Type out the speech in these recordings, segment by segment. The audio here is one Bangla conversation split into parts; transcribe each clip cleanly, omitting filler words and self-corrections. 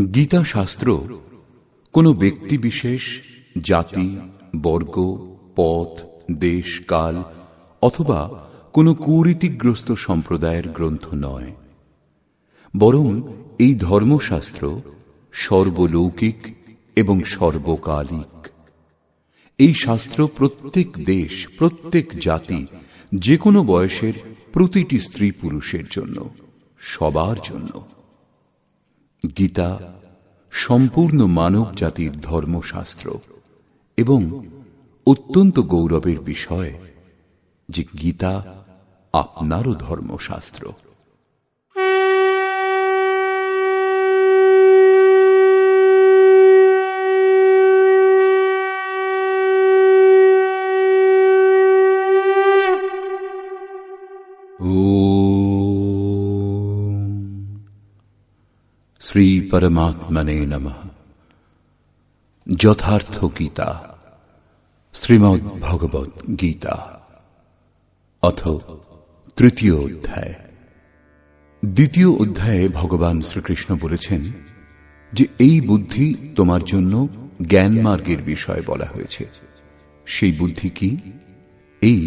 গীতা শাস্ত্র কোনো ব্যক্তি বিশেষ, জাতি, বর্গ, পথ, দেশ, কাল অথবা কোনো কুরীতিগ্রস্ত সম্প্রদায়ের গ্রন্থ নয়, বরং এই ধর্মশাস্ত্র সর্বলৌকিক এবং সর্বকালিক। এই শাস্ত্র প্রত্যেক দেশ, প্রত্যেক জাতি, যে কোনো বয়সের প্রতিটি স্ত্রী পুরুষের জন্য, সবার জন্য। গীতা সম্পূর্ণ মানব জাতির ধর্মশাস্ত্র এবং অত্যন্ত গৌরবের বিষয় যে গীতা আপনারও ধর্মশাস্ত্র। শ্রী পরমাত্মনে নমঃ। যথার্থ গীতা, শ্রীমদ্ ভগবৎ গীতা, অথ তৃতীয় অধ্যায়। দ্বিতীয় অধ্যায়ে ভগবান শ্রীকৃষ্ণ বলেছেন যে এই বুদ্ধি তোমার জন্য জ্ঞান মার্গের বিষয় বলা হয়েছে। সেই বুদ্ধি কি? এই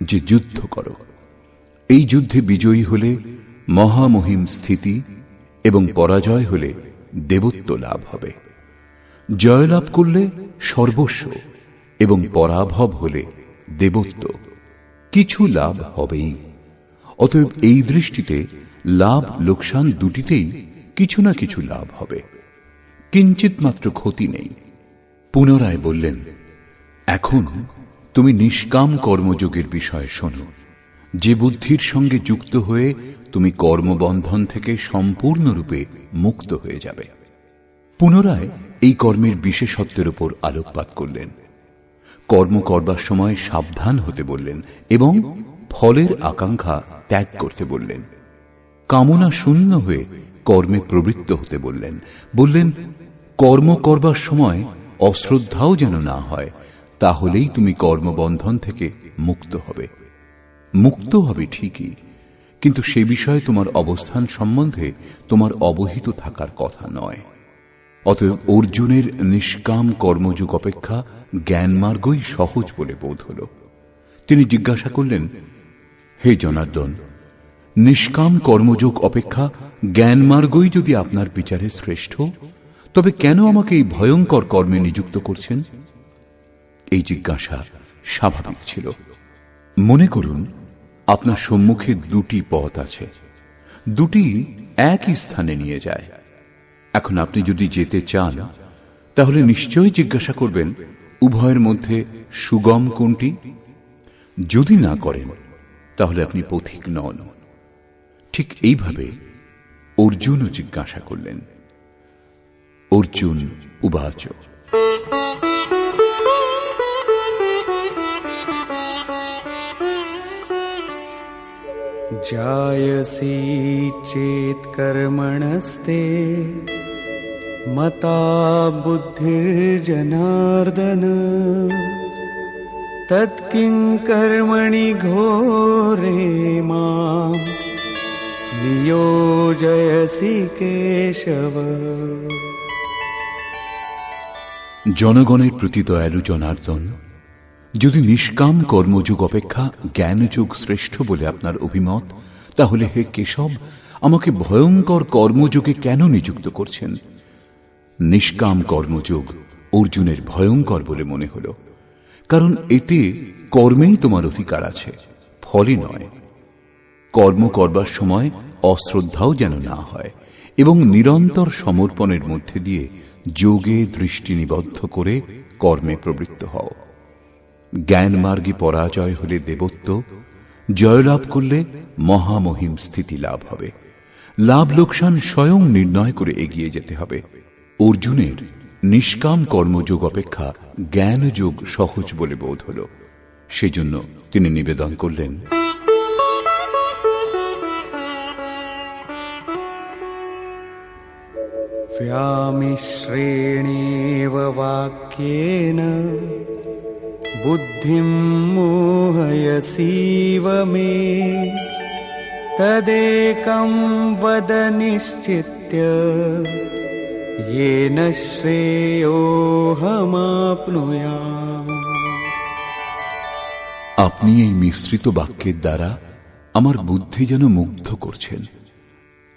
যে যুদ্ধ করো। এই যুদ্ধে বিজয়ী হলে মহামহিম স্থিতি এবং পরাজয় হলে দেবত্ব লাভ হবে। জয়লাভ করলে সর্বস্ব এবং পরাভব হলে দেবত্ব, কিছু লাভ হবেই। অতএব এই দৃষ্টিতে লাভ লোকসান দুটিতেই কিছু না কিছু লাভ হবে, কিঞ্চিত মাত্র ক্ষতি নেই। পুনরায় বললেন, এখন তুমি নিষ্কাম কর্মযোগের বিষয়ে শোনো, যে বুদ্ধির সঙ্গে যুক্ত হয়ে তুমি কর্মবন্ধন থেকে সম্পূর্ণরূপে মুক্ত হয়ে যাবে। পুনরায় এই কর্মের বিশেষত্বের উপর আলোকপাত করলেন। কর্ম করবার সময় সাবধান হতে বললেন এবং ফলের আকাঙ্ক্ষা ত্যাগ করতে বললেন। কামনা শূন্য হয়ে কর্মে প্রবৃত্ত হতে বললেন। বললেন, কর্ম করবার সময় অশ্রদ্ধাও যেন না হয়, তাহলেই তুমি কর্মবন্ধন থেকে মুক্ত হবে। মুক্ত হবে ঠিকই, কিন্তু সে বিষয়ে তোমার অবস্থান সম্বন্ধে তোমার অবহিত থাকার কথা নয়। অতএব অর্জুনের নিষ্কাম কর্মযোগ অপেক্ষা জ্ঞান মার্গই সহজ বলে বোধ হল। তিনি জিজ্ঞাসা করলেন, হে জনার্দন, নিষ্কাম কর্মযোগ অপেক্ষা জ্ঞান মার্গই যদি আপনার বিচারে শ্রেষ্ঠ, তবে কেন আমাকে এই ভয়ঙ্কর কর্মে নিযুক্ত করছেন? এই জিজ্ঞাসা স্বাভাবিক ছিল। মনে করুন, আপনার সম্মুখে দুটি পথ আছে, দুটি একই স্থানে নিয়ে যায়। এখন আপনি যদি যেতে চান, তাহলে নিশ্চয়ই জিজ্ঞাসা করবেন, উভয়ের মধ্যে সুগম কোনটি? যদি না করেন, তাহলে আপনি পথিক নন। ঠিক এইভাবে অর্জুনও জিজ্ঞাসা করলেন। অর্জুন উবাচ, जायसी चेत् कर्मणस्ते मता बुद्धिर्जनार्दन तत्किं कर्मणि घोरे मां नियोजयसि केशव। জনগণের প্রতি দয়ালু জনার্দন, যদি নিষ্কাম কর্মযোগ অপেক্ষা জ্ঞানযোগ শ্রেষ্ঠ বলে আপনার অভিমত, তাহলে হে কেশব, আমাকে ভয়ঙ্কর কর্মযোগে কেন নিযুক্ত করছেন? নিষ্কাম কর্মযোগ অর্জুনের ভয়ঙ্কর বলে মনে হল, কারণ এতে কর্মেই তোমার অধিকার আছে, ফলে নয়। কর্ম করবার সময় অশ্রদ্ধাও যেন না হয় এবং নিরন্তর সমর্পণের মধ্যে দিয়ে যোগে দৃষ্টি নিবদ্ধ করে কর্মে প্রবৃত্ত হও। জ্ঞান মার্গে পরাজয় হলে দেবত্ব, জয়লাভ করলে মহামহিম স্থিতি লাভ হবে। লাভ লোকসান স্বয়ং নির্ণয় করে এগিয়ে যেতে হবে। অর্জুনের নিষ্কাম কর্মযোগ অপেক্ষা জ্ঞানযোগ সহজ বলে বোধ হল। সেজন্য তিনি নিবেদন করলেন, व्यामिश्रेणेव वाक्येन बुद्धिं मोहयसीव मे तदेकं वद निश्चित्य येन श्रेयोऽहमाप्नुयाम्। আপনি এই মিশ্রিত বাক্যের দ্বারা আমার বুদ্ধি যেন মুগ্ধ করছেন।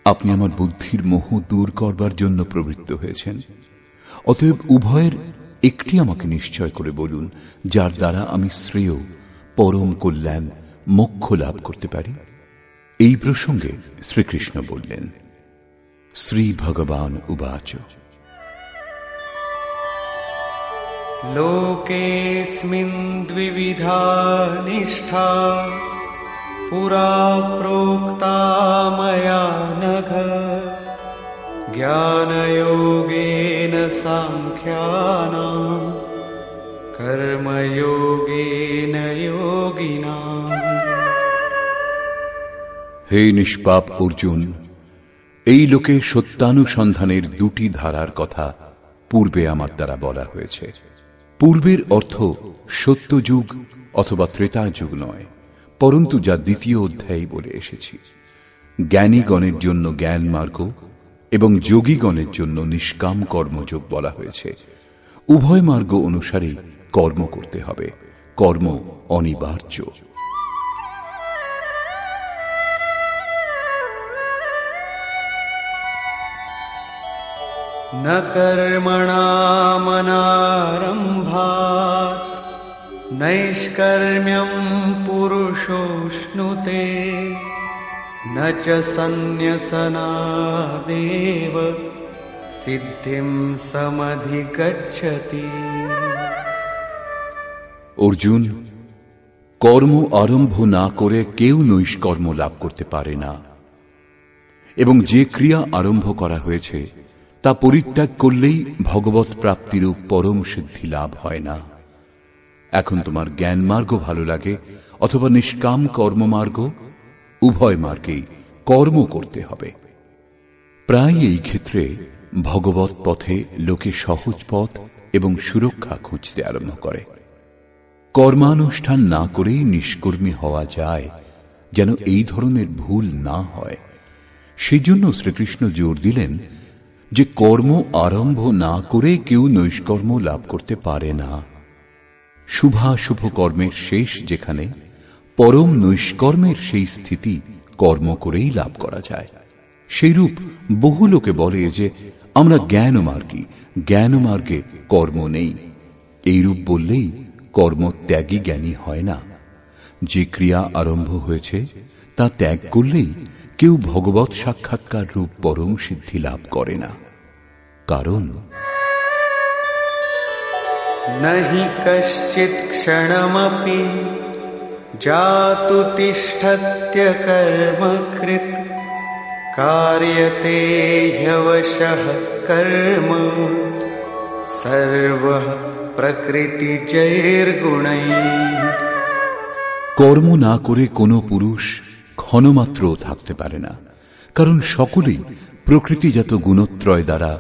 আপনি আমার বুদ্ধির মোহ দূর করবার জন্য প্রবৃত্ত হয়েছেন। অতএব উভয়ের একটি আমাকে নিশ্চয় করে বলুন, যার দ্বারা আমি শ্রেয়, পরম কল্যাণ, মোক্ষ লাভ করতে পারি। এই প্রসঙ্গে শ্রীকৃষ্ণ বললেন, শ্রী ভগবান উবাচ, লোকেऽস্মিन् দ্বিবিধা নিষ্ঠা পুরা প্रोक्ता मया नघ জ্ঞানযোগেন সাংখ্যানাং কর্মযোগেন যোগিনাং। হে নিষ্পাপ অর্জুন, এই লোকে সত্যানুসন্ধানের দুটি ধারার কথা পূর্বে আমার দ্বারা বলা হয়েছে। পূর্বের অর্থ সত্যযুগ অথবা ত্রেতা যুগ নয়, পরন্তু যা দ্বিতীয় অধ্যায়ে বলে এসেছি। জ্ঞানীগণের জন্য জ্ঞান মার্গ এবং যোগীগণের জন্য নিষ্কাম কর্মযোগ বলা হয়েছে। উভয় মার্গ অনুসারে কর্ম করতে হবে, কর্ম অনিবার্য। ন কর্মণামনারম্ভাৎ নৈষ্কর্ম্যং পুরুষোষ্ণুতে ন চ সন্ন্যসনাদেব সিদ্ধিং সমধিগচ্ছতি। অর্জুন, কর্ম আরম্ভ না করে কেউ নৈষ্কর্ম লাভ করতে পারে না, এবং যে ক্রিয়া আরম্ভ করা হয়েছে তা পরিত্যাগ করলেই ভগবৎ প্রাপ্তিরূপ পরম সিদ্ধি লাভ হয় না। এখন তোমার জ্ঞান মার্গ ভালো লাগে অথবা নিষ্কাম কর্মমার্গ, উভয় মার্গেই কর্ম করতে হবে। প্রায় এই ক্ষেত্রে ভগবৎ পথে লোকে সহজ পথ এবং সুরক্ষা খুঁজতে আরম্ভ করে। কর্মানুষ্ঠান না করেই নিষ্কর্মী হওয়া যায়, যেন এই ধরনের ভুল না হয়। সেই জন্য শ্রীকৃষ্ণ জোর দিলেন যে কর্ম আরম্ভ না করে কেউ নৈষ্কর্ম লাভ করতে পারে না। শুভাশুভ কর্মের শেষ যেখানে, পরম নৈষ্কর্মের সেই স্থিতি কর্ম করেই লাভ করা যায়। সেইরূপ বহু লোকে বলে যে আমরা জ্ঞানমার্গী, জ্ঞানমার্গে কর্ম নেই। এইরূপ বললেই কর্মত্যাগী জ্ঞানী হয় না। যে ক্রিয়া আরম্ভ হয়েছে তা ত্যাগ করলেই কেউ ভগবৎ সাক্ষাৎকার রূপ পরম সিদ্ধি লাভ করে না। কারণ নহি কশ্চিৎ ক্ষণমপি জাতু তিষ্ঠত্য কর্মকৃত কার্যতে হ্যবশঃ কর্ম সর্বঃ প্রকৃতিজৈর্গুণৈঃ। কর্ম না করে কোনো পুরুষ ক্ষণমাত্র থাকতে পারে না, কারণ সকলেই প্রকৃতিজাত গুণত্রয় দ্বারা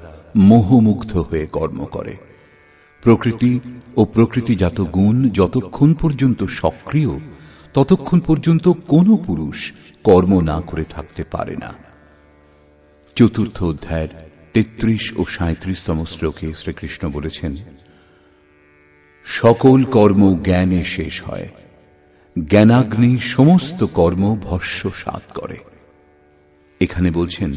মোহমুগ্ধ হয়ে কর্ম করে। প্রকৃতি ও প্রকৃতিজাত গুণ যতক্ষণ পর্যন্ত সক্রিয়, ততক্ষণ পর্যন্ত কোনো পুরুষ কর্ম না করে থাকতে পারে না। চতুর্থ অধ্যায়ের 33 ও 37তম শ্লোকে শ্রীকৃষ্ণ বলেছেন, সকল কর্ম জ্ঞানে শেষ হয়, জ্ঞানাগ্নি সমস্ত কর্ম ভস্মসাৎ করে। এখানে বলছেন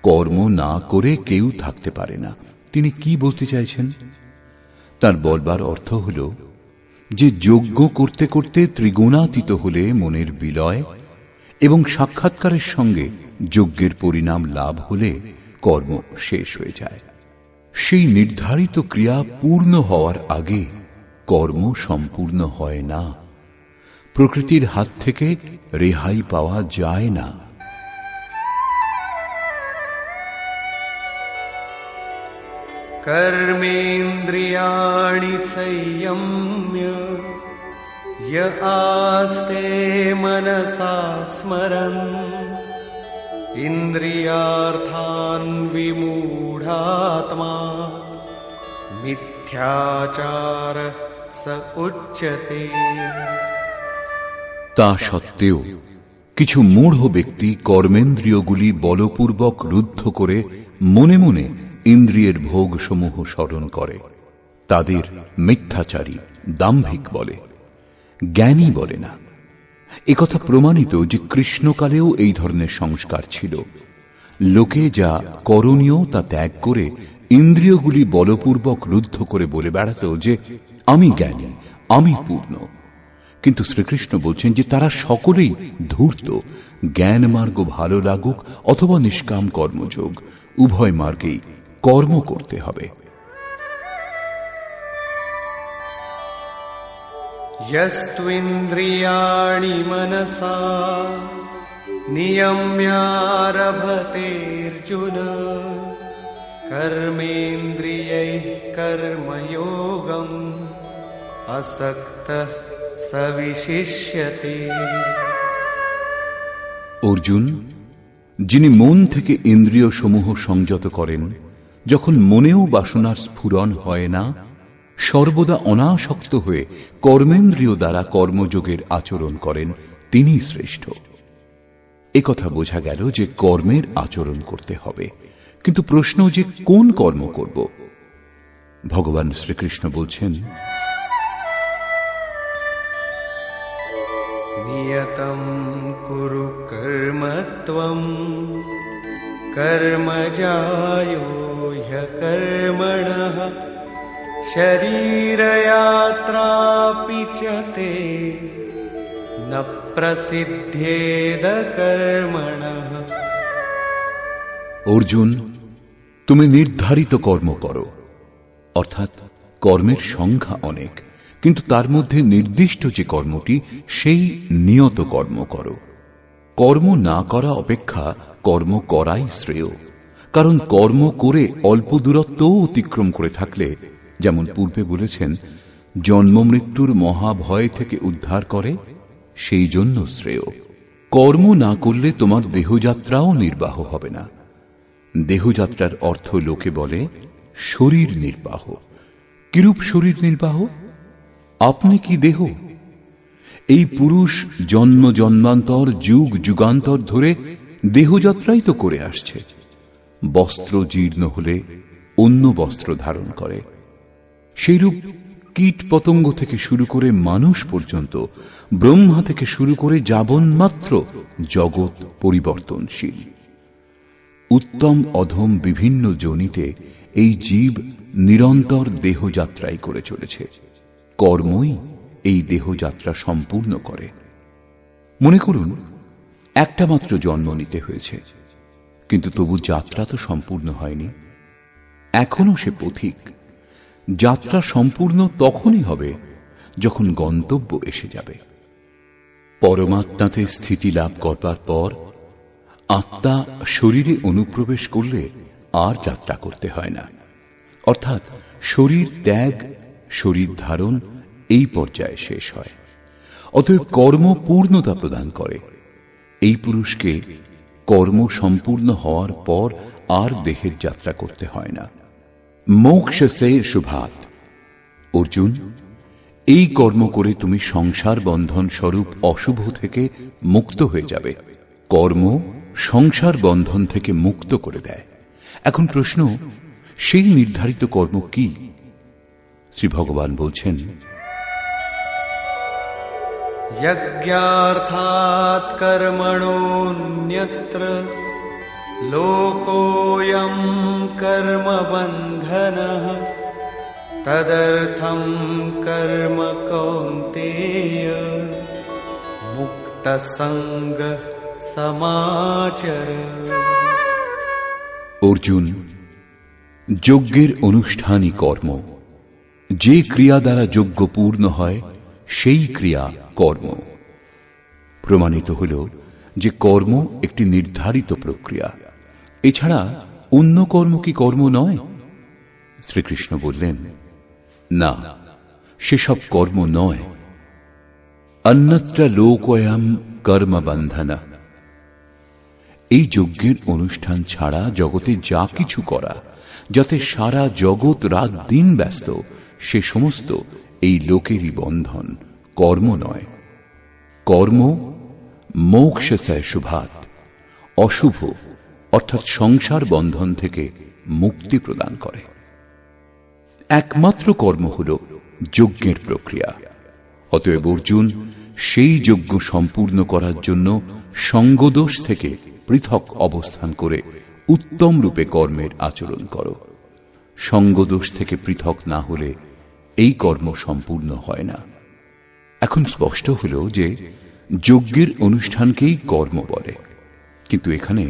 কর্ম না করে কেউ থাকতে পারে না। তিনি কি বলতে চাইছেন? তার বলবার অর্থ হল যে যজ্ঞ করতে করতে ত্রিগুণাতীত হলে মনের বিলয় এবং সাক্ষাৎকারের সঙ্গে যজ্ঞের পরিণাম লাভ হলে কর্ম শেষ হয়ে যায়। সেই নির্ধারিত ক্রিয়া পূর্ণ হওয়ার আগে কর্ম সম্পূর্ণ হয় না। প্রকৃতির হাত থেকে রেহাই পাওয়া যায় না। कर्मेन्द्रियाणि संयम्य य आस्ते मनसा स्मरन् इन्द्रियार्थान् विमूढात्मा मिथ्याचार स उच्यते। তা সত্ত্বেও কিছু মূঢ় ব্যক্তি কর্মেন্দ্রিয়গুলি বলপূর্বক রুদ্ধ করে মনে মনে ইন্দ্রিয়ের ভোগ সমূহ স্মরণ করে তাদের মিথ্যাচারী, দাম্ভিক বলে, জ্ঞানী বলে না। একথা প্রমাণিত যে কৃষ্ণকালেও এই ধরনের সংস্কার ছিল। লোকে যা করণীয় তা ত্যাগ করে ইন্দ্রিয়গুলি বলপূর্বক রুদ্ধ করে বলে বেড়াত যে আমি জ্ঞানী, আমি পূর্ণ। কিন্তু শ্রীকৃষ্ণ বলছেন যে তারা সকলেই ধূর্ত। জ্ঞান মার্গ ভালো লাগুক অথবা নিষ্কাম কর্মযোগ, উভয় মার্গেই কর্ম করতে হবে। यस्त्विन्द्रियाणि मनसा नियम्यारभतेऽर्जुन कर्मेन्द्रियैः कर्मयोगम् असक्तः स विशिष्यते। অর্জুন, যিনি মন থেকে ইন্দ্রিয় সমূহ সংযত করেন, যখন মনেও বাসনার স্ফুরণ হয় না, সর্বদা অনাসক্ত হয়ে কর্মেন্দ্রিয় দ্বারা কর্মযোগের আচরণ করেন, তিনিই শ্রেষ্ঠ। একথা বোঝা গেল যে কর্মের আচরণ করতে হবে, কিন্তু প্রশ্ন যে কোন কর্ম করব। ভগবান শ্রীকৃষ্ণ বলছেন, নিয়তং কুরু কর্ম ত্বং কর্মজায়ো হ্যকর্মণঃ শরীরয়াত্রাপি চ তে ন প্রসিদ্ধেদ কর্মণঃ। অর্জুন, তুমি নির্ধারিত কর্ম করো, অর্থাৎ কর্মের সংখ্যা অনেক, কিন্তু তার মধ্যে নির্দিষ্ট যে কর্মটি সেই নিয়ত কর্ম করো। কর্ম না করা অপেক্ষা কর্ম করাই শ্রেয়, কারণ কর্ম করে অল্প দূরত্বও অতিক্রম করে থাকলে, যেমন পূর্বে বলেছেন, জন্ম মৃত্যুর মহাভয় থেকে উদ্ধার করে, সেই জন্য শ্রেয়। কর্ম না করলে তোমার দেহযাত্রাও নির্বাহ হবে না। দেহযাত্রার অর্থ লোকে বলে শরীর নির্বাহ। কিরূপ শরীর নির্বাহ? আপনি কি দেহ? এই পুরুষ জন্ম জন্মান্তর, যুগ যুগান্তর ধরে দেহযাত্রাই তো করে আসছে। বস্ত্র জীর্ণ হলে অন্য বস্ত্র ধারণ করে। সেইরূপ কীট পতঙ্গ থেকে শুরু করে মানুষ পর্যন্ত, ব্রহ্মা থেকে শুরু করে যাবন্মাত্র জগৎ পরিবর্তনশীল। উত্তম অধম বিভিন্ন যোনিতে এই জীব নিরন্তর দেহযাত্রাই করে চলেছে। কর্মই এই দেহযাত্রা সম্পূর্ণ করে। মনে করুন, একটা মাত্র জন্ম নিতে হয়েছে, কিন্তু তবু যাত্রা তো সম্পূর্ণ হয়নি। এখনো সে পথিক। যাত্রা সম্পূর্ণ তখনই হবে যখন গন্তব্য এসে যাবে। পরমাত্মাতে স্থিতি লাভ করবার পর আত্মা শরীরে অনুপ্রবেশ করলে আর যাত্রা করতে হয় না। অর্থাৎ শরীর ত্যাগ, শরীর ধারণ এই পর্যায়ে শেষ হয়। অতএব কর্ম পূর্ণতা প্রদান করে। এই পুরুষকে কর্ম সম্পূর্ণ হওয়ার পর আর দেহের যাত্রা করতে হয় না। মোক্ষ সে শুভাত। অর্জুন, এই কর্ম করে তুমি সংসার বন্ধন স্বরূপ অশুভ থেকে মুক্ত হয়ে যাবে। কর্ম সংসার বন্ধন থেকে মুক্ত করে দেয়। এখন প্রশ্ন, সেই নির্ধারিত কর্ম কি? শ্রী ভগবান বলছেন, যজ্ঞার্থাৎ কর্মণোন্যত্র লোকোয়ং কর্মবন্ধনঃ তদর্থং কর্ম কৌন্তেয় মুক্তসঙ্গ সমাচর। অর্জুন, যজ্ঞের অনুষ্ঠানই কর্ম। যে ক্রিয়া দ্বারা যজ্ঞ পূর্ণ হয় সেই ক্রিয়া কর্ম। প্রমাণিত হল যে কর্ম একটি নির্ধারিত প্রক্রিয়া। এছাড়া অন্য কর্ম কি কর্ম নয়? শ্রীকৃষ্ণ বললেন, না, সেসব কর্ম নয়। অন্যত্র লোকোয়ং কর্মবন্ধনঃ। এই যজ্ঞের অনুষ্ঠান ছাড়া জগতে যা কিছু করা, যাতে সারা জগৎ রাত দিন ব্যস্ত, সে সমস্ত এই লোকেরই বন্ধন, কর্ম নয়। কর্ম মোক্ষ সে শুভাত, অশুভ অর্থাৎ সংসার বন্ধন থেকে মুক্তি প্রদান করে। একমাত্র কর্ম হল যজ্ঞের প্রক্রিয়া। অতএব অর্জুন, সেই যজ্ঞ সম্পূর্ণ করার জন্য সঙ্গদোষ থেকে পৃথক অবস্থান করে উত্তম রূপে কর্মের আচরণ করো। সঙ্গদোষ থেকে পৃথক না হলে এই কর্ম সম্পূর্ণ হয় না। এখন স্পষ্ট হল যে যজ্ঞের অনুষ্ঠানকেই কর্ম বলে, কিন্তু এখানে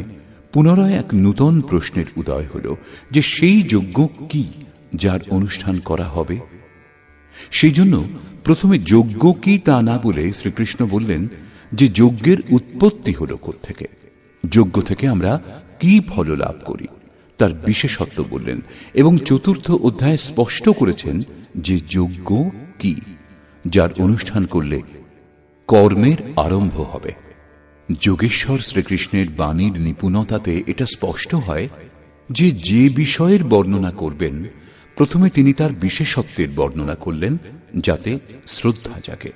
পুনরায় এক নূতন প্রশ্নের উদয় হল যে সেই যজ্ঞ কি যার অনুষ্ঠান করা হবে। সেই জন্য প্রথমে যজ্ঞ কি তা না বলে শ্রীকৃষ্ণ বললেন যে যজ্ঞের উৎপত্তি হল কোত্থেকে, যজ্ঞ থেকে আমরা কি ফল লাভ করি তার বিশেষত্ব বললেন, এবং চতুর্থ অধ্যায়ে স্পষ্ট করেছেন যে যজ্ঞ কি যার অনুষ্ঠান করলে কর্মের আরম্ভ হবে। যোগেশ্বর শ্রীকৃষ্ণের বাণীর নিপুণতাতে এটা স্পষ্ট হয় যে যে বিষয়ের বর্ণনা করবেন প্রথমে তিনি তার বিশেষত্বের বর্ণনা করলেন যাতে শ্রদ্ধা জাগে।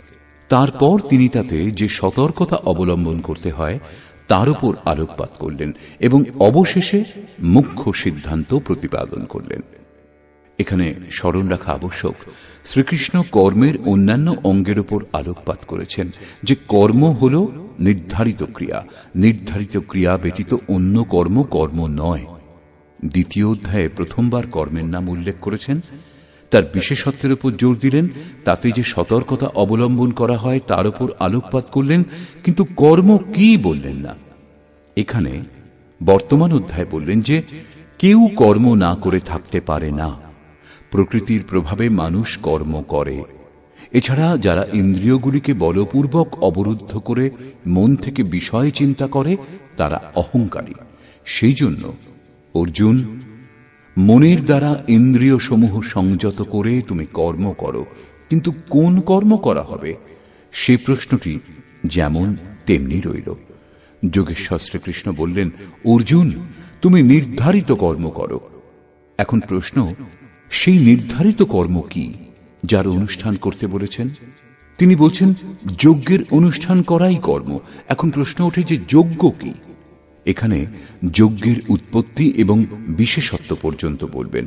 তারপর তিনি তাতে যে সতর্কতা অবলম্বন করতে হয় তার উপর আলোকপাত করলেন এবং অবশেষে মুখ্য সিদ্ধান্ত প্রতিপাদন করলেন। এখানে স্মরণ রাখা আবশ্যক, শ্রীকৃষ্ণ কর্মের অন্যান্য অঙ্গের উপর আলোকপাত করেছেন যে কর্ম হল নির্ধারিত ক্রিয়া, নির্ধারিত ক্রিয়া ব্যতীত অন্য কর্ম কর্ম নয়। দ্বিতীয় অধ্যায়ে প্রথমবার কর্মের নাম উল্লেখ করেছেন, তার বিশেষত্বের উপর জোর দিলেন, তাতে যে সতর্কতা অবলম্বন করা হয় তার উপর আলোকপাত করলেন, কিন্তু কর্ম কি বললেন না। এখানে বর্তমান অধ্যায়ে বললেন যে কেউ কর্ম না করে থাকতে পারে না। প্রকৃতির প্রভাবে মানুষ কর্ম করে। এছাড়া যারা ইন্দ্রিয়গুলিকে বলপূর্বক অবরুদ্ধ করে মন থেকে বিষয় চিন্তা করে তারা অহংকারী। সেই জন্য অর্জুন, মনের দ্বারা ইন্দ্রিয় সমূহ সংযত করে তুমি কর্ম করো, কিন্তু কোন কর্ম করা হবে সে প্রশ্নটি যেমন তেমনি রইল। যোগেশ্বর শ্রীকৃষ্ণ বললেন, অর্জুন তুমি নির্ধারিত কর্ম করো। এখন প্রশ্ন, সেই নির্ধারিত কর্ম কি যার অনুষ্ঠান করতে বলেছেন? তিনি বলছেন যজ্ঞের অনুষ্ঠান করাই কর্ম। এখন প্রশ্ন ওঠে যে যজ্ঞ কি? এখানে যজ্ঞের উৎপত্তি এবং বিশেষত্ব পর্যন্ত বলবেন।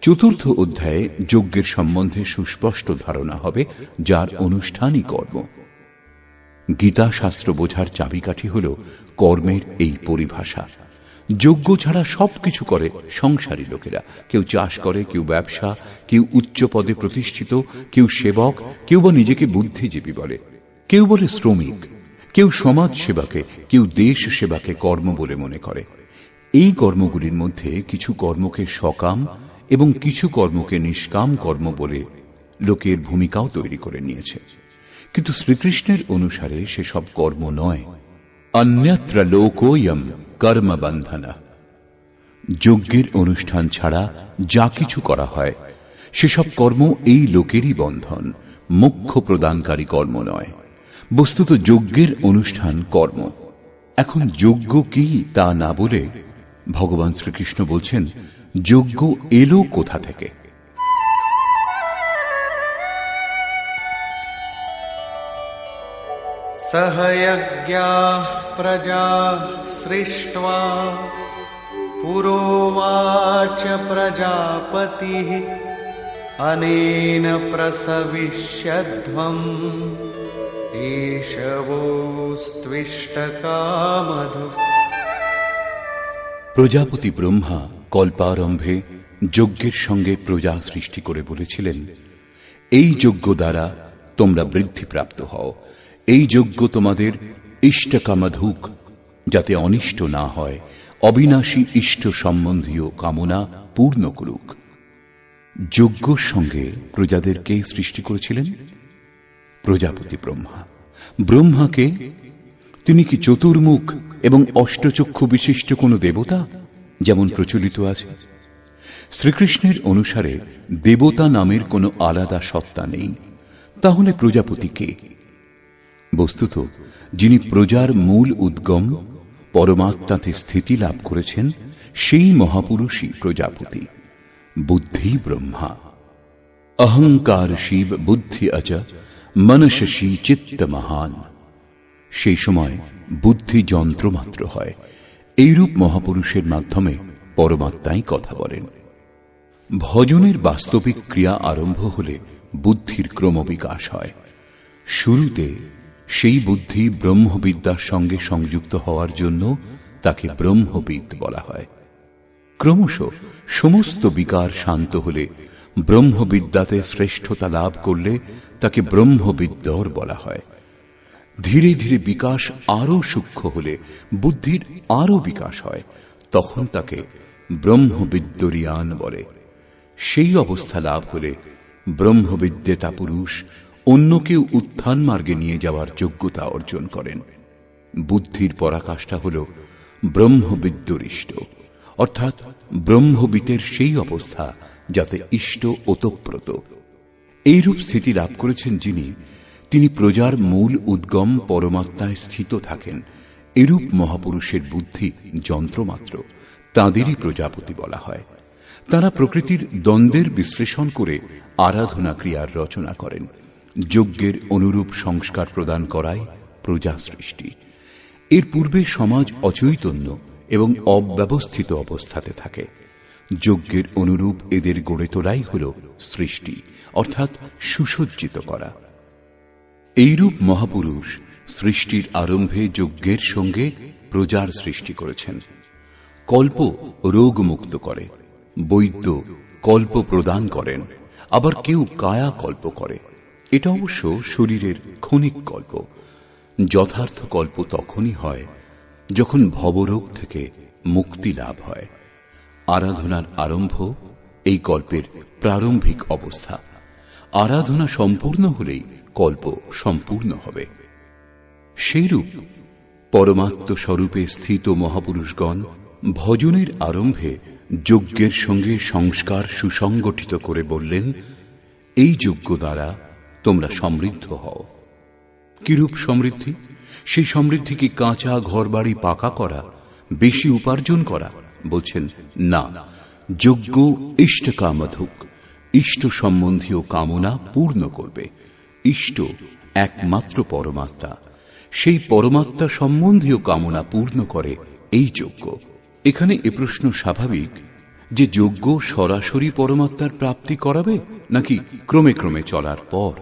চতুর্থ অধ্যায়ে যজ্ঞের সম্বন্ধে সুস্পষ্ট ধারণা হবে যার অনুষ্ঠানই কর্ম। গীতা শাস্ত্র বোঝার চাবিকাঠি হল কর্মের এই পরিভাষা। যজ্ঞ ছাড়া সবকিছু করে সংসারী লোকেরা। কেউ চাষ করে, কেউ ব্যবসা, কেউ উচ্চ পদে প্রতিষ্ঠিত, কেউ সেবক, কেউ বা নিজেকে বুদ্ধিজীবী বলে, কেউ বলে শ্রমিক, কেউ সমাজ সেবাকে, কেউ দেশ সেবাকে কর্ম বলে মনে করে। এই কর্মগুলির মধ্যে কিছু কর্মকে সকাম এবং কিছু কর্মকে নিষ্কাম কর্ম বলে লোকের ভূমিকাও তৈরি করে নিয়েছে, কিন্তু শ্রীকৃষ্ণের অনুসারে সেসব কর্ম নয়। অন্যত্র লোকোয়ম কর্ম বন্ধনা। যজ্ঞের অনুষ্ঠান ছাড়া যা কিছু করা হয় সেসব কর্ম এই লোকেরই বন্ধন, মোক্ষ প্রদানকারী কর্ম নয়। বস্তুত যজ্ঞের অনুষ্ঠান কর্ম। এখন যজ্ঞ কি তা না বলে ভগবান শ্রীকৃষ্ণ বলছেন যজ্ঞ এলো কোথা থেকে। सहयज्ञाः प्रजा सृष्ट्वा पुरोवाच प्रजापतिः अनेन प्रसविष्यध्वम् एषवोस्त्विष्टकामधु। প্রজাপতি ব্রহ্মা কল্পারম্ভে যজ্ঞের সঙ্গে প্রজা সৃষ্টি করে বলেছিলেন, এই যজ্ঞ দ্বারা তোমরা বৃদ্ধিপ্রাপ্ত হও, এই যজ্ঞ তোমাদের ইষ্টকামাধুক, যাতে অনিষ্ট না হয়, অবিনাশী ইষ্ট সম্বন্ধীয় কামনা পূর্ণ করুক। যজ্ঞর সঙ্গে প্রজাদেরকে সৃষ্টি করেছিলেন প্রজাপতি ব্রহ্মা। ব্রহ্মাকে তিনি কি চতুর্মুখ এবং অষ্টচক্ষু বিশিষ্ট কোন দেবতা যেমন প্রচলিত আছে? শ্রীকৃষ্ণের অনুসারে দেবতা নামের কোনো আলাদা সত্তা নেই। তাহলে প্রজাপতি কে? বস্তুত যিনি প্রজার মূল উদ্গম, পরমাত্মাতে স্থিতি লাভ করেছেন, সেই মহাপুরুষই প্রজাপতি। বুদ্ধি ব্রহ্মা, অহংকার শিব বুদ্ধি অজ মনসী চিত্ত মহান। সেই সময় বুদ্ধি যন্ত্র মাত্র হয়। এইরূপ মহাপুরুষের মাধ্যমে পরমাত্মাই কথা বলেন। ভজনের বাস্তবিক ক্রিয়া আরম্ভ হলে বুদ্ধির ক্রমবিকাশ হয়। শুরুতে সেই বুদ্ধি ব্রহ্মবিদ্যার সঙ্গে সংযুক্ত হওয়ার জন্য তাকে ব্রহ্মবিদ বলা হয়। ক্রমশ সমস্ত বিকার শান্ত হলে, ব্রহ্মবিদ্যাতে শ্রেষ্ঠতা লাভ করলে তাকে ব্রহ্মবিদ্যর বলা হয়। ধীরে ধীরে বিকাশ আরো সূক্ষ্ম হলে, বুদ্ধির আরো বিকাশ হয়, তখন তাকে ব্রহ্মবিদ্যরিয়ান বলে। সেই অবস্থা লাভ হলে ব্রহ্মবিদ্যেতা পুরুষ অন্যকেও উত্থান মার্গে নিয়ে যাওয়ার যোগ্যতা অর্জন করেন। বুদ্ধির পরাকাষ্ঠা হল ব্রহ্মবিদ্যরিষ্ট, অর্থাৎ ব্রহ্মবিদের সেই অবস্থা যাতে ইষ্ট ওতপ্রোত। এইরূপ স্থিতি লাভ করেছেন যিনি, তিনি প্রজার মূল উদ্গম পরমাত্মায় স্থিত থাকেন। এরূপ মহাপুরুষের বুদ্ধি যন্ত্রমাত্র, তাঁদেরই প্রজাপতি বলা হয়। তাঁরা প্রকৃতির দ্বন্দ্বের বিশ্লেষণ করে আরাধনা ক্রিয়ার রচনা করেন। যজ্ঞের অনুরূপ সংস্কার প্রদান করাই প্রজা সৃষ্টি। এর পূর্বে সমাজ অচৈতন্য এবং অব্যবস্থিত অবস্থাতে থাকে। যজ্ঞের অনুরূপ এদের গড়ে তোলাই হল সৃষ্টি, অর্থাৎ সুসজ্জিত করা। এইরূপ মহাপুরুষ সৃষ্টির আরম্ভে যজ্ঞের সঙ্গে প্রজার সৃষ্টি করেছেন। কল্প রোগ মুক্ত করে, বৈদ্য কল্প প্রদান করেন, আবার কেউ কায়া কল্প করে। এটা অবশ্য শরীরের ক্ষণিক কল্প। যথার্থ কল্প তখনই হয় যখন ভবরোগ থেকে মুক্তি লাভ হয়। আরাধনার আরম্ভ এই কল্পের প্রারম্ভিক অবস্থা। আরাধনা সম্পূর্ণ হলেই কল্প সম্পূর্ণ হবে। সেইরূপ পরমাত্ম স্বরূপে স্থিত মহাপুরুষগণ ভজনের আরম্ভে যজ্ঞের সঙ্গে সংস্কার সুসংগঠিত করে বললেন, এই যজ্ঞ দ্বারা তোমরা সমৃদ্ধ হও। কিরূপ সমৃদ্ধি? সেই সমৃদ্ধি কি কাঁচা ঘরবাড়ি পাকা করা, বেশি উপার্জন করা? বলছেন না, যজ্ঞ ইষ্ট কামধুক, ইষ্ট সম্বন্ধীয় কামনা পূর্ণ করবে। ইষ্ট একমাত্র পরমাত্মা, সেই পরমাত্মা সম্বন্ধীয় কামনা পূর্ণ করে এই যজ্ঞ। এখানে এ প্রশ্ন স্বাভাবিক যে যজ্ঞ সরাসরি পরমাত্মার প্রাপ্তি করাবে নাকি ক্রমে ক্রমে চলার পর?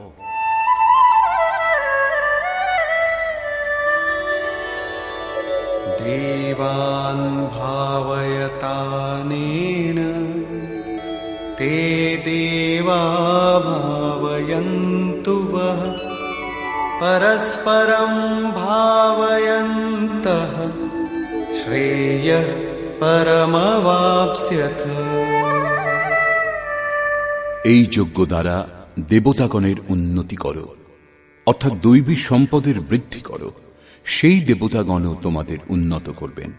দেবান ভাবয়তানেন তে দেবা ভাবয়ন্তু বহ পরস্পরম ভাবয়ন্তঃ শ্রেয়ঃ পরমবাপ্স্যথ। এই যজ্ঞ দ্বারা দেবতাগণের উন্নতি করো, অর্থাৎ দৈবী সম্পদের বৃদ্ধি করো। সেই দেবতাগণও তোমাদের উন্নত করবেন।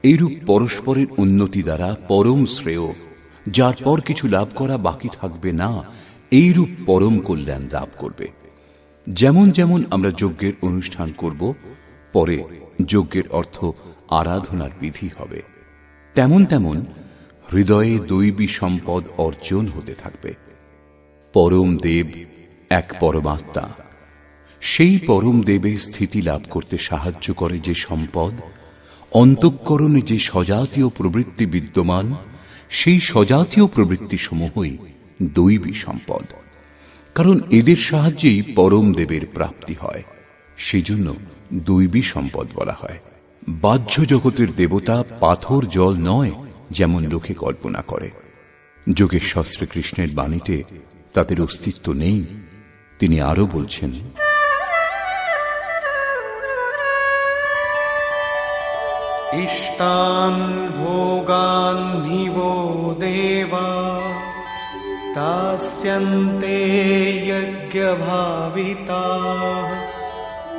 এইরূপ পরস্পরের উন্নতি দ্বারা পরম শ্রেয়, যার পর কিছু লাভ করা বাকি থাকবে না, এইরূপ পরম কল্যাণ লাভ করবে। যেমন যেমন আমরা যজ্ঞের অনুষ্ঠান করব, পরে যজ্ঞের অর্থ আরাধনার বিধি হবে, তেমন তেমন হৃদয়ে দৈবী সম্পদ অর্জন হতে থাকবে। পরম দেব এক পরমাত্মা। সেই পরম দেবে স্থিতি লাভ করতে সাহায্য করে যে সম্পদ, অন্তঃকরণে যে সজাতীয় প্রবৃত্তি বিদ্যমান, সেই সজাতীয় প্রবৃত্তি সমূহই দৈবী সম্পদ। কারণ এদের সাহায্যেই পরম দেবের প্রাপ্তি হয়, সেজন্য দৈবী সম্পদ বলা হয়। বাহ্য জগতের দেবতা পাথর জল নয়, যেমন লোকে কল্পনা করে। যোগেশ্বর শ্রীকৃষ্ণের বাণীতে তাদের অস্তিত্ব নেই। তিনি আরো বলছেন, ইষ্টান ভোগান হিবো দেবা দাস্যন্তে যজ্ঞভাবিতাঃ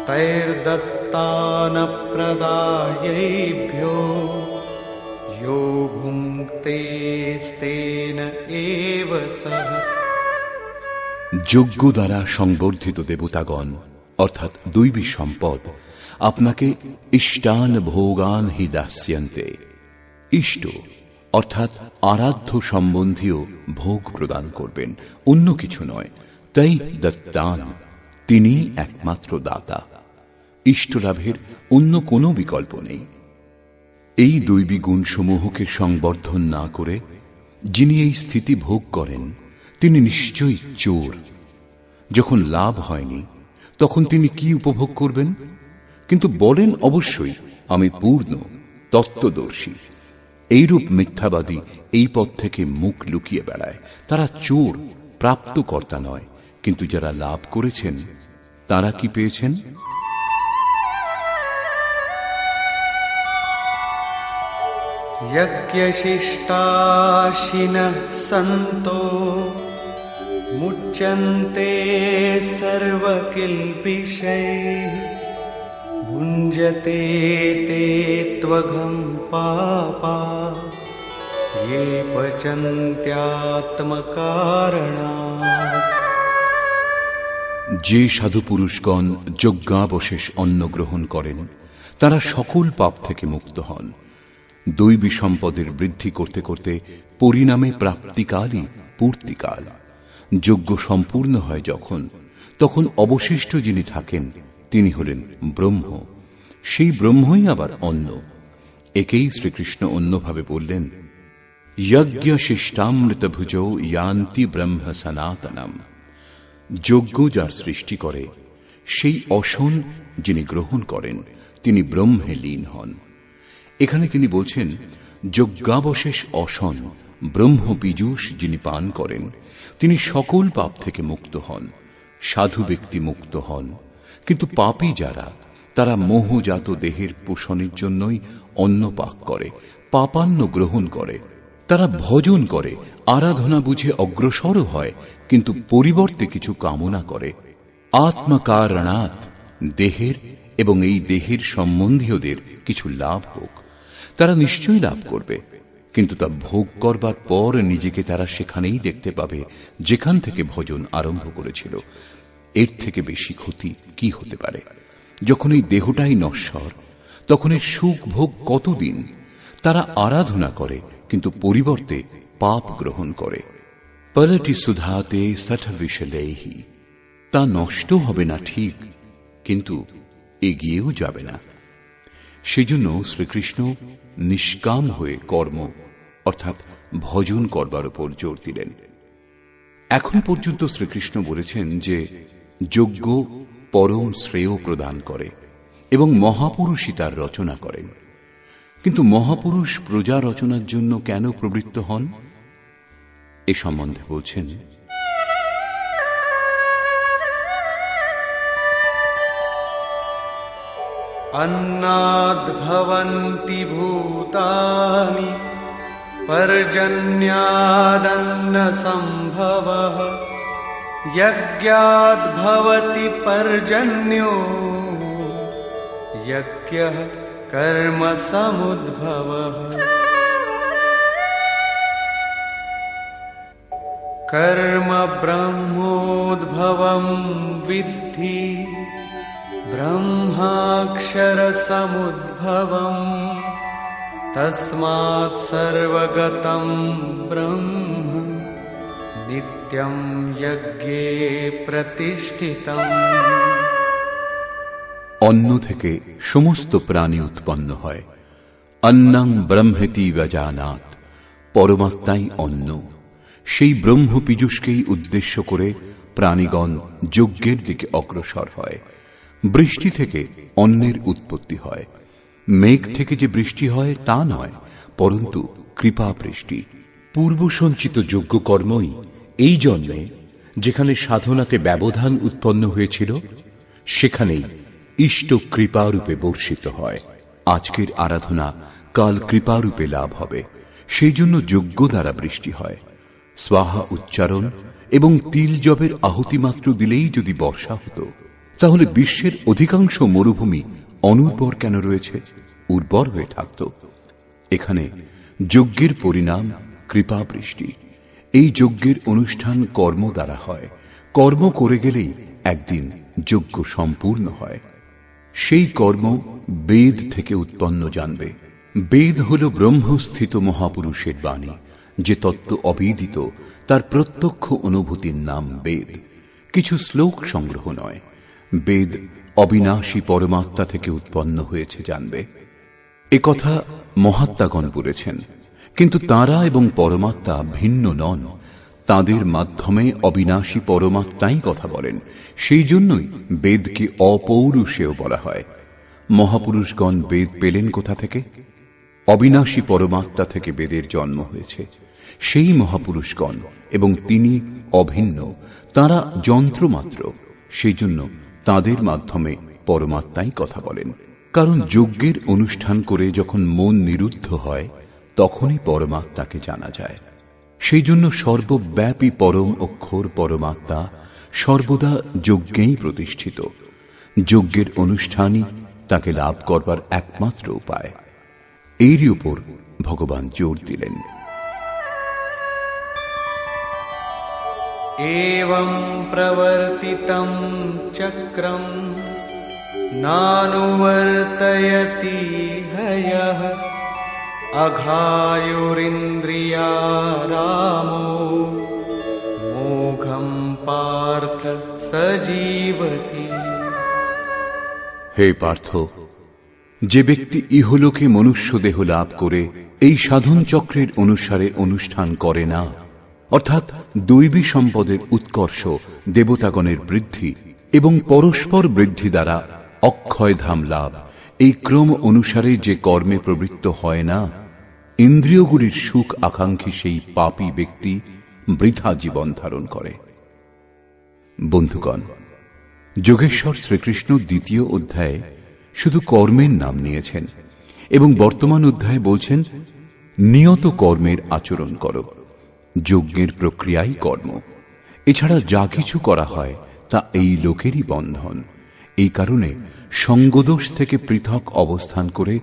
তৈর্দত্তান প্রদায়েভ্যো यो ভুঙ্ক্তেস্তেন এব সহ। যজ্ঞ দ্বারা সংবর্ধিত দেবতাগণ অর্থাৎ দৈবী সম্পদ আপনাকে ইষ্টান ভোগান হি দাস্যন্তে। ইষ্ট অর্থাৎ আরাধ্য সম্বন্ধীয় ভোগ প্রদান করবেন, অন্য কিছু নয়। তাই দত্তান, তিনি একমাত্র দাতা। ইষ্ট লাভের অন্য কোনো বিকল্প নেই। এই দৈবী গুণসমূহকে সংবর্ধন না করে যিনি এই স্থিতি ভোগ করেন তিনি নিশ্চয়ই চোর। যখন লাভ হয়নি তখন তিনি কি উপভোগ করবেন? কিন্তু বলেন অবশ্যই আমি পূর্ণ তত্ত্বদর্শী। এইরূপ মিথ্যাবাদী এই পথ থেকে মুখ লুকিয়ে বেড়ায়। তারা চোর, প্রাপ্তকর্তা নয়। কিন্তু যারা লাভ করেছেন তারা কি পেয়েছেন? यज्ञशिष्टाशिनः सन्तो मुच्यन्ते सर्वकिल्बिषैः भुञ्जते ते त्वघं पापा ये पचन्त्यात्मकारणात्। যে সাধু পুরুষগণ যজ্ঞাবশেষ অন্ন গ্রহণ করেন তারা সকল পাপ থেকে মুক্ত হন। দৈবী সম্পদের বৃদ্ধি করতে করতে পরিণামে প্রাপ্তিকালই পূর্তিকাল। যজ্ঞ সম্পূর্ণ হয় যখন, তখন অবশিষ্ট যিনি থাকেন তিনি হলেন ব্রহ্ম। সেই ব্রহ্মই আবার অন্ন। একেই শ্রীকৃষ্ণ অন্যভাবে বললেন, যজ্ঞ শিষ্টামৃত ভুজো ইয়ান্তি ব্রহ্ম সনাতনম। যজ্ঞ যার সৃষ্টি করে সেই অসন যিনি গ্রহণ করেন তিনি ব্রহ্মে লীন হন। এখানে তিনি বলছেন যজ্ঞাবশেষ অসন ব্রহ্ম পীযূষ যিনি পান করেন তিনি সকল পাপ থেকে মুক্ত হন। সাধু ব্যক্তি মুক্ত হন, কিন্তু পাপী যারা তারা মোহজাত দেহের পোষণের জন্যই অন্ন পাক করে, পাপান্ন গ্রহণ করে। তারা ভজন করে, আরাধনা বুঝে অগ্রসরও হয়, কিন্তু পরিবর্তে কিছু কামনা করে। আত্মকারণাৎ দেহের এবং এই দেহের সম্বন্ধীয়দের কিছু লাভ হোক, তারা নিশ্চয়ই লাভ করবে, কিন্তু তা ভোগ করবার পর নিজেকে তারা সেখানেই দেখতে পাবে যেখান থেকে ভজন আরম্ভ করেছিল। এর থেকে বেশি ক্ষতি কি হতে পারে? যখন এই দেহটাই নশ্বর, তখন এর সুখ ভোগ কতদিন? তারা আরাধনা করে কিন্তু পরিবর্তে পাপ গ্রহণ করে। পলটি সুধাতে সঠ বিশলেহি, তা নষ্ট হবে না ঠিক, কিন্তু এগিয়েও যাবে না। সেজন্য শ্রীকৃষ্ণ নিষ্কাম হয়ে কর্ম অর্থাৎ ভজন করবার উপর জোর দিলেন। এখন পর্যন্ত শ্রীকৃষ্ণ বলেছেন যে যজ্ঞ পরম শ্রেয় প্রদান করে এবং মহাপুরুষই তার রচনা করেন। কিন্তু মহাপুরুষ প্রজা রচনার জন্য কেন প্রবৃত্ত হন এ সম্বন্ধে বলছেন, अन्नाद्भवन्ति भूतानि पर्जन्यादन्नसम्भवः यज्ञाद्भवति पर्जन्यो यज्ञः कर्मसमुद्भवः। कर्म ब्रह्मोद्भवं विद्धि ब्रह्माक्षरसमुद्भवम् तस्मात् सर्वगतं ब्रह्म नित्यं यज्ञे प्रतिष्ठितम्। অন্ন থেকে সমস্ত প্রাণী উৎপন্ন হয়। অন্নং ব্রহ্মেতি ব্যজানাৎ, পরমাত্মাই অন্ন। সেই ব্রহ্ম পীযূষকেই উদ্দেশ্য করে প্রাণীগণ যজ্ঞের দিকে অগ্রসর হয়। বৃষ্টি থেকে অন্নের উৎপত্তি হয়। মেঘ থেকে যে বৃষ্টি হয় তা নয়, পরন্তু কৃপা বৃষ্টি। পূর্ব সঞ্চিত যজ্ঞ কর্মই এই জন্মে যেখানে সাধনাতে ব্যবধান উৎপন্ন হয়েছিল সেখানেই ইষ্ট কৃপারূপে বর্ষিত হয়। আজকের আরাধনা কাল কৃপারূপে লাভ হবে, সেই জন্য যজ্ঞ দ্বারা বৃষ্টি হয়। স্বাহা উচ্চারণ এবং তিল জবের আহুতি মাত্র দিলেই যদি বর্ষা হতো, তাহলে বিশ্বের অধিকাংশ মরুভূমি অনুর্বর কেন রয়েছে? উর্বর হয়ে থাকত। এখানে যজ্ঞের পরিণাম কৃপা বৃষ্টি। এই যজ্ঞের অনুষ্ঠান কর্ম দ্বারা হয়। কর্ম করে গেলেই একদিন যজ্ঞ সম্পূর্ণ হয়। সেই কর্ম বেদ থেকে উৎপন্ন জানবে। বেদ হল ব্রহ্মস্থিত মহাপুরুষের বাণী। যে তত্ত্ব অবিদিত তার প্রত্যক্ষ অনুভূতির নাম বেদ, কিছু শ্লোক সংগ্রহ নয়। বেদ অবিনাশী পরমাত্মা থেকে উৎপন্ন হয়েছে জানবে। একথা মহাত্মাগণ বলেছেন, কিন্তু তাঁরা এবং পরমাত্মা ভিন্ন নন। তাঁদের মাধ্যমে অবিনাশী পরমাত্মাই কথা বলেন। সেই জন্যই বেদকে অপৌরুষেয় বলা হয়। মহাপুরুষগণ বেদ পেলেন কোথা থেকে? অবিনাশী পরমাত্মা থেকে বেদের জন্ম হয়েছে। সেই মহাপুরুষগণ, এবং তিনি অভিন্ন, তাঁরা যন্ত্রমাত্র। সেই জন্য তাঁদের মাধ্যমে পরমাত্মাই কথা বলেন। কারণ যজ্ঞের অনুষ্ঠান করে যখন মন নিরুদ্ধ হয়, তখনই পরমাত্মাকে জানা যায়। সেই জন্য সর্বব্যাপী পরম অক্ষর পরমাত্মা সর্বদা যজ্ঞেই প্রতিষ্ঠিত। যজ্ঞের অনুষ্ঠানই তাকে লাভ করবার একমাত্র উপায়। এরই উপর ভগবান জোর দিলেন। एवं प्रवर्तितं चक्रं नानुवर्तयति हयः अघायुरिन्द्रियारामो मोघं पार्थ सजीवति। হে পার্থ, যে ব্যক্তি ইহলোকে মনুষ্য দেহ লাভ করে এই সাধন চক্রের অনুসারে অনুষ্ঠান করে না, অর্থাৎ দৈবী সম্পদের উৎকর্ষ, দেবতাগণের বৃদ্ধি এবং পরস্পর বৃদ্ধি দ্বারা অক্ষয়ধাম লাভ, এই ক্রম অনুসারে যে কর্মে প্রবৃত্ত হয় না, ইন্দ্রিয়গুলির সুখ আকাঙ্ক্ষী সেই পাপী ব্যক্তি বৃথা জীবন ধারণ করে। বন্ধুগণ, যোগেশ্বর শ্রীকৃষ্ণ দ্বিতীয় অধ্যায়ে শুধু কর্মের নাম নিয়েছেন এবং বর্তমান অধ্যায়ে বলছেন নিয়ত কর্মের আচরণ করো। যজ্ঞের প্রক্রিয়াই কর্ম। এছাড়া যা কিছু করা হয় তা এই লোকেরই বন্ধন। এই কারণে সঙ্গদোষ থেকে পৃথক অবস্থান করে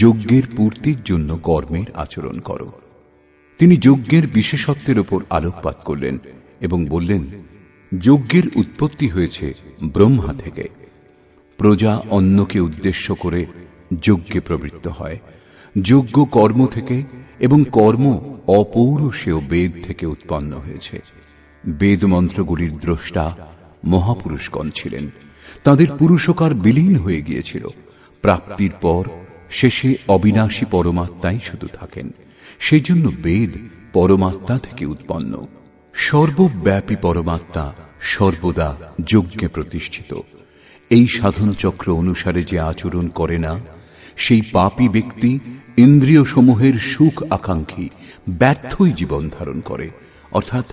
যজ্ঞের পূর্তির জন্য কর্মের আচরণ করো। তিনি যজ্ঞের বিশেষত্বের উপর আলোকপাত করলেন এবং বললেন, যজ্ঞের উৎপত্তি হয়েছে ব্রহ্মা থেকে। প্রজা অন্যকে উদ্দেশ্য করে যজ্ঞে প্রবৃত্ত হয়। যজ্ঞ কর্ম থেকে এবং কর্ম অপৌরুষেয় বেদ থেকে উৎপন্ন হয়েছে। বেদ মন্ত্রগুলির দ্রষ্টা মহাপুরুষগণ ছিলেন। তাদের পুরুষকার বিলীন হয়ে গিয়েছিল। প্রাপ্তির পর শেষে অবিনাশী পরমাত্মাই শুধু থাকেন। সেই জন্য বেদ পরমাত্মা থেকে উৎপন্ন। সর্বব্যাপী পরমাত্মা সর্বদা যজ্ঞে প্রতিষ্ঠিত। এই সাধন চক্র অনুসারে যে আচরণ করে না, সেই পাপী ব্যক্তি ইন্দ্রিয় সমূহের সুখ আকাঙ্ক্ষী ব্যর্থই জীবন ধারণ করে। অর্থাৎ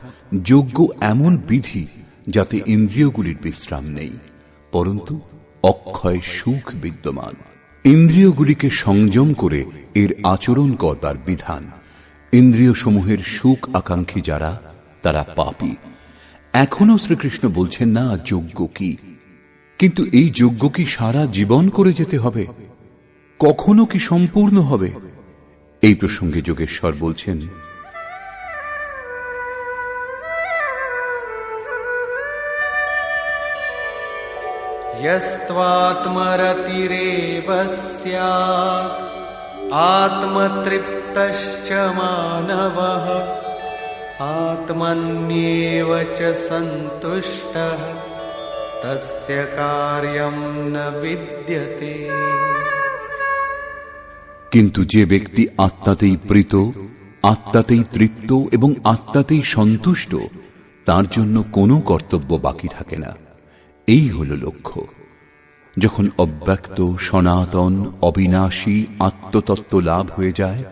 যজ্ঞ এমন বিধি যাতে ইন্দ্রিয়গুলির বিশ্রাম নেই, পরন্তু অক্ষয় সুখ বিদ্যমান। ইন্দ্রিয়গুলিকে সংযম করে এর আচরণ করবার বিধান। ইন্দ্রিয় সমূহের সুখ আকাঙ্ক্ষী যারা, তারা পাপী। এখনো শ্রীকৃষ্ণ বলছেন না যজ্ঞ কি, কিন্তু এই যজ্ঞ কি সারা জীবন করে যেতে হবে? কখনো কি সম্পূর্ণ হবে? এই প্রসঙ্গে যোগেশ্বর বলছেন, यस्त्वात्मरतिरेव स्यात् आत्मतृप्तश्च मानवः आत्मन्येव च सन्तुष्टः तस्य कार्यं न विद्यते। কিন্তু যে ব্যক্তি আত্মাতেই প্রীত, আত্মাতেই তৃপ্ত এবং আত্মাতেই সন্তুষ্ট, তার জন্য কোনো কর্তব্য বাকি থাকে না। এই হল লক্ষ্য। যখন অব্যক্ত, সনাতন, অবিনাশী আত্মতত্ত্ব লাভ হয়ে যায়,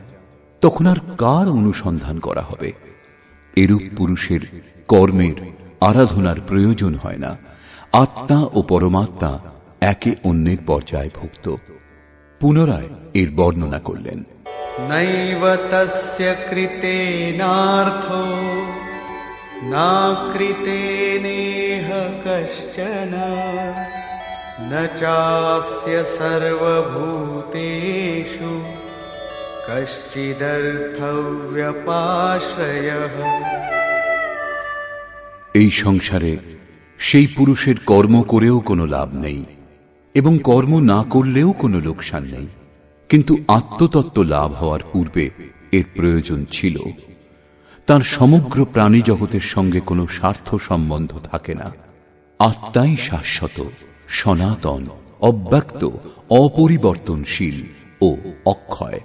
তখন আর কার অনুসন্ধান করা হবে? এরূপ পুরুষের কর্মের, আরাধনার প্রয়োজন হয় না। আত্মা ও পরমাত্মা একে অন্যের পর্যায়ভুক্ত। পুনরায় এর বর্ণনা করলেন, নৈব তস্য কৃতেনার্থো না কৃতেনেহ কশ্চন ন চাস্য সর্বভূতেষু কশ্চিদর্থব্যপাশ্রয়ঃ। এই সংসারে সেই পুরুষের কর্ম করেও কোনো লাভ নেই এবং কর্ম না করলেও কোনো লোকসান নেই। কিন্তু আত্মতত্ত্ব লাভ হওয়ার পূর্বে এর প্রয়োজন ছিল। তার সমগ্র প্রাণী জগতের সঙ্গে কোনো স্বার্থ সম্বন্ধ থাকে না। আত্মাই শাশ্বত, সনাতন, অব্যক্ত, অপরিবর্তনশীল ও অক্ষয়।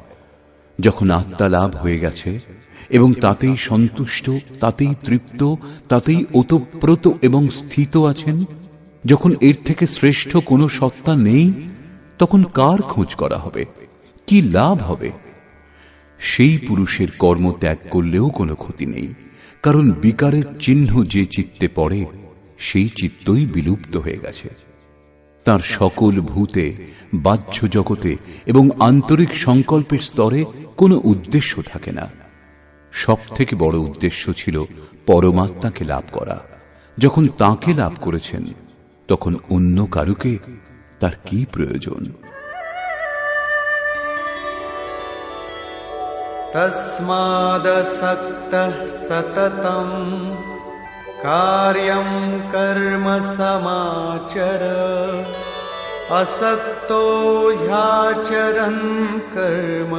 যখন আত্মা লাভ হয়ে গেছে এবং তাতেই সন্তুষ্ট, তাতেই তৃপ্ত, তাতেই ওতপ্রোত এবং স্থিত আছেন, যখন এর থেকে শ্রেষ্ঠ কোনো সত্তা নেই, তখন কার খোঁজ করা হবে, কি লাভ হবে? সেই পুরুষের কর্ম ত্যাগ করলেও কোনো ক্ষতি নেই, কারণ বিকারের চিহ্ন যে চিত্তে পড়ে সেই চিত্তই বিলুপ্ত হয়ে গেছে। তার সকল ভূতে, বাহ্য জগতে এবং আন্তরিক সংকল্পের স্তরে কোনো উদ্দেশ্য থাকে না। সব থেকে বড় উদ্দেশ্য ছিল পরমাত্মাকে লাভ করা। যখন তাকে লাভ করেছেন, তখন অন্য কারুকে তার কি প্রয়োজন? তস্মাদসক্তঃ সততম কার্যং কর্ম সমাচর আসক্তো হ্যাচরন কর্ম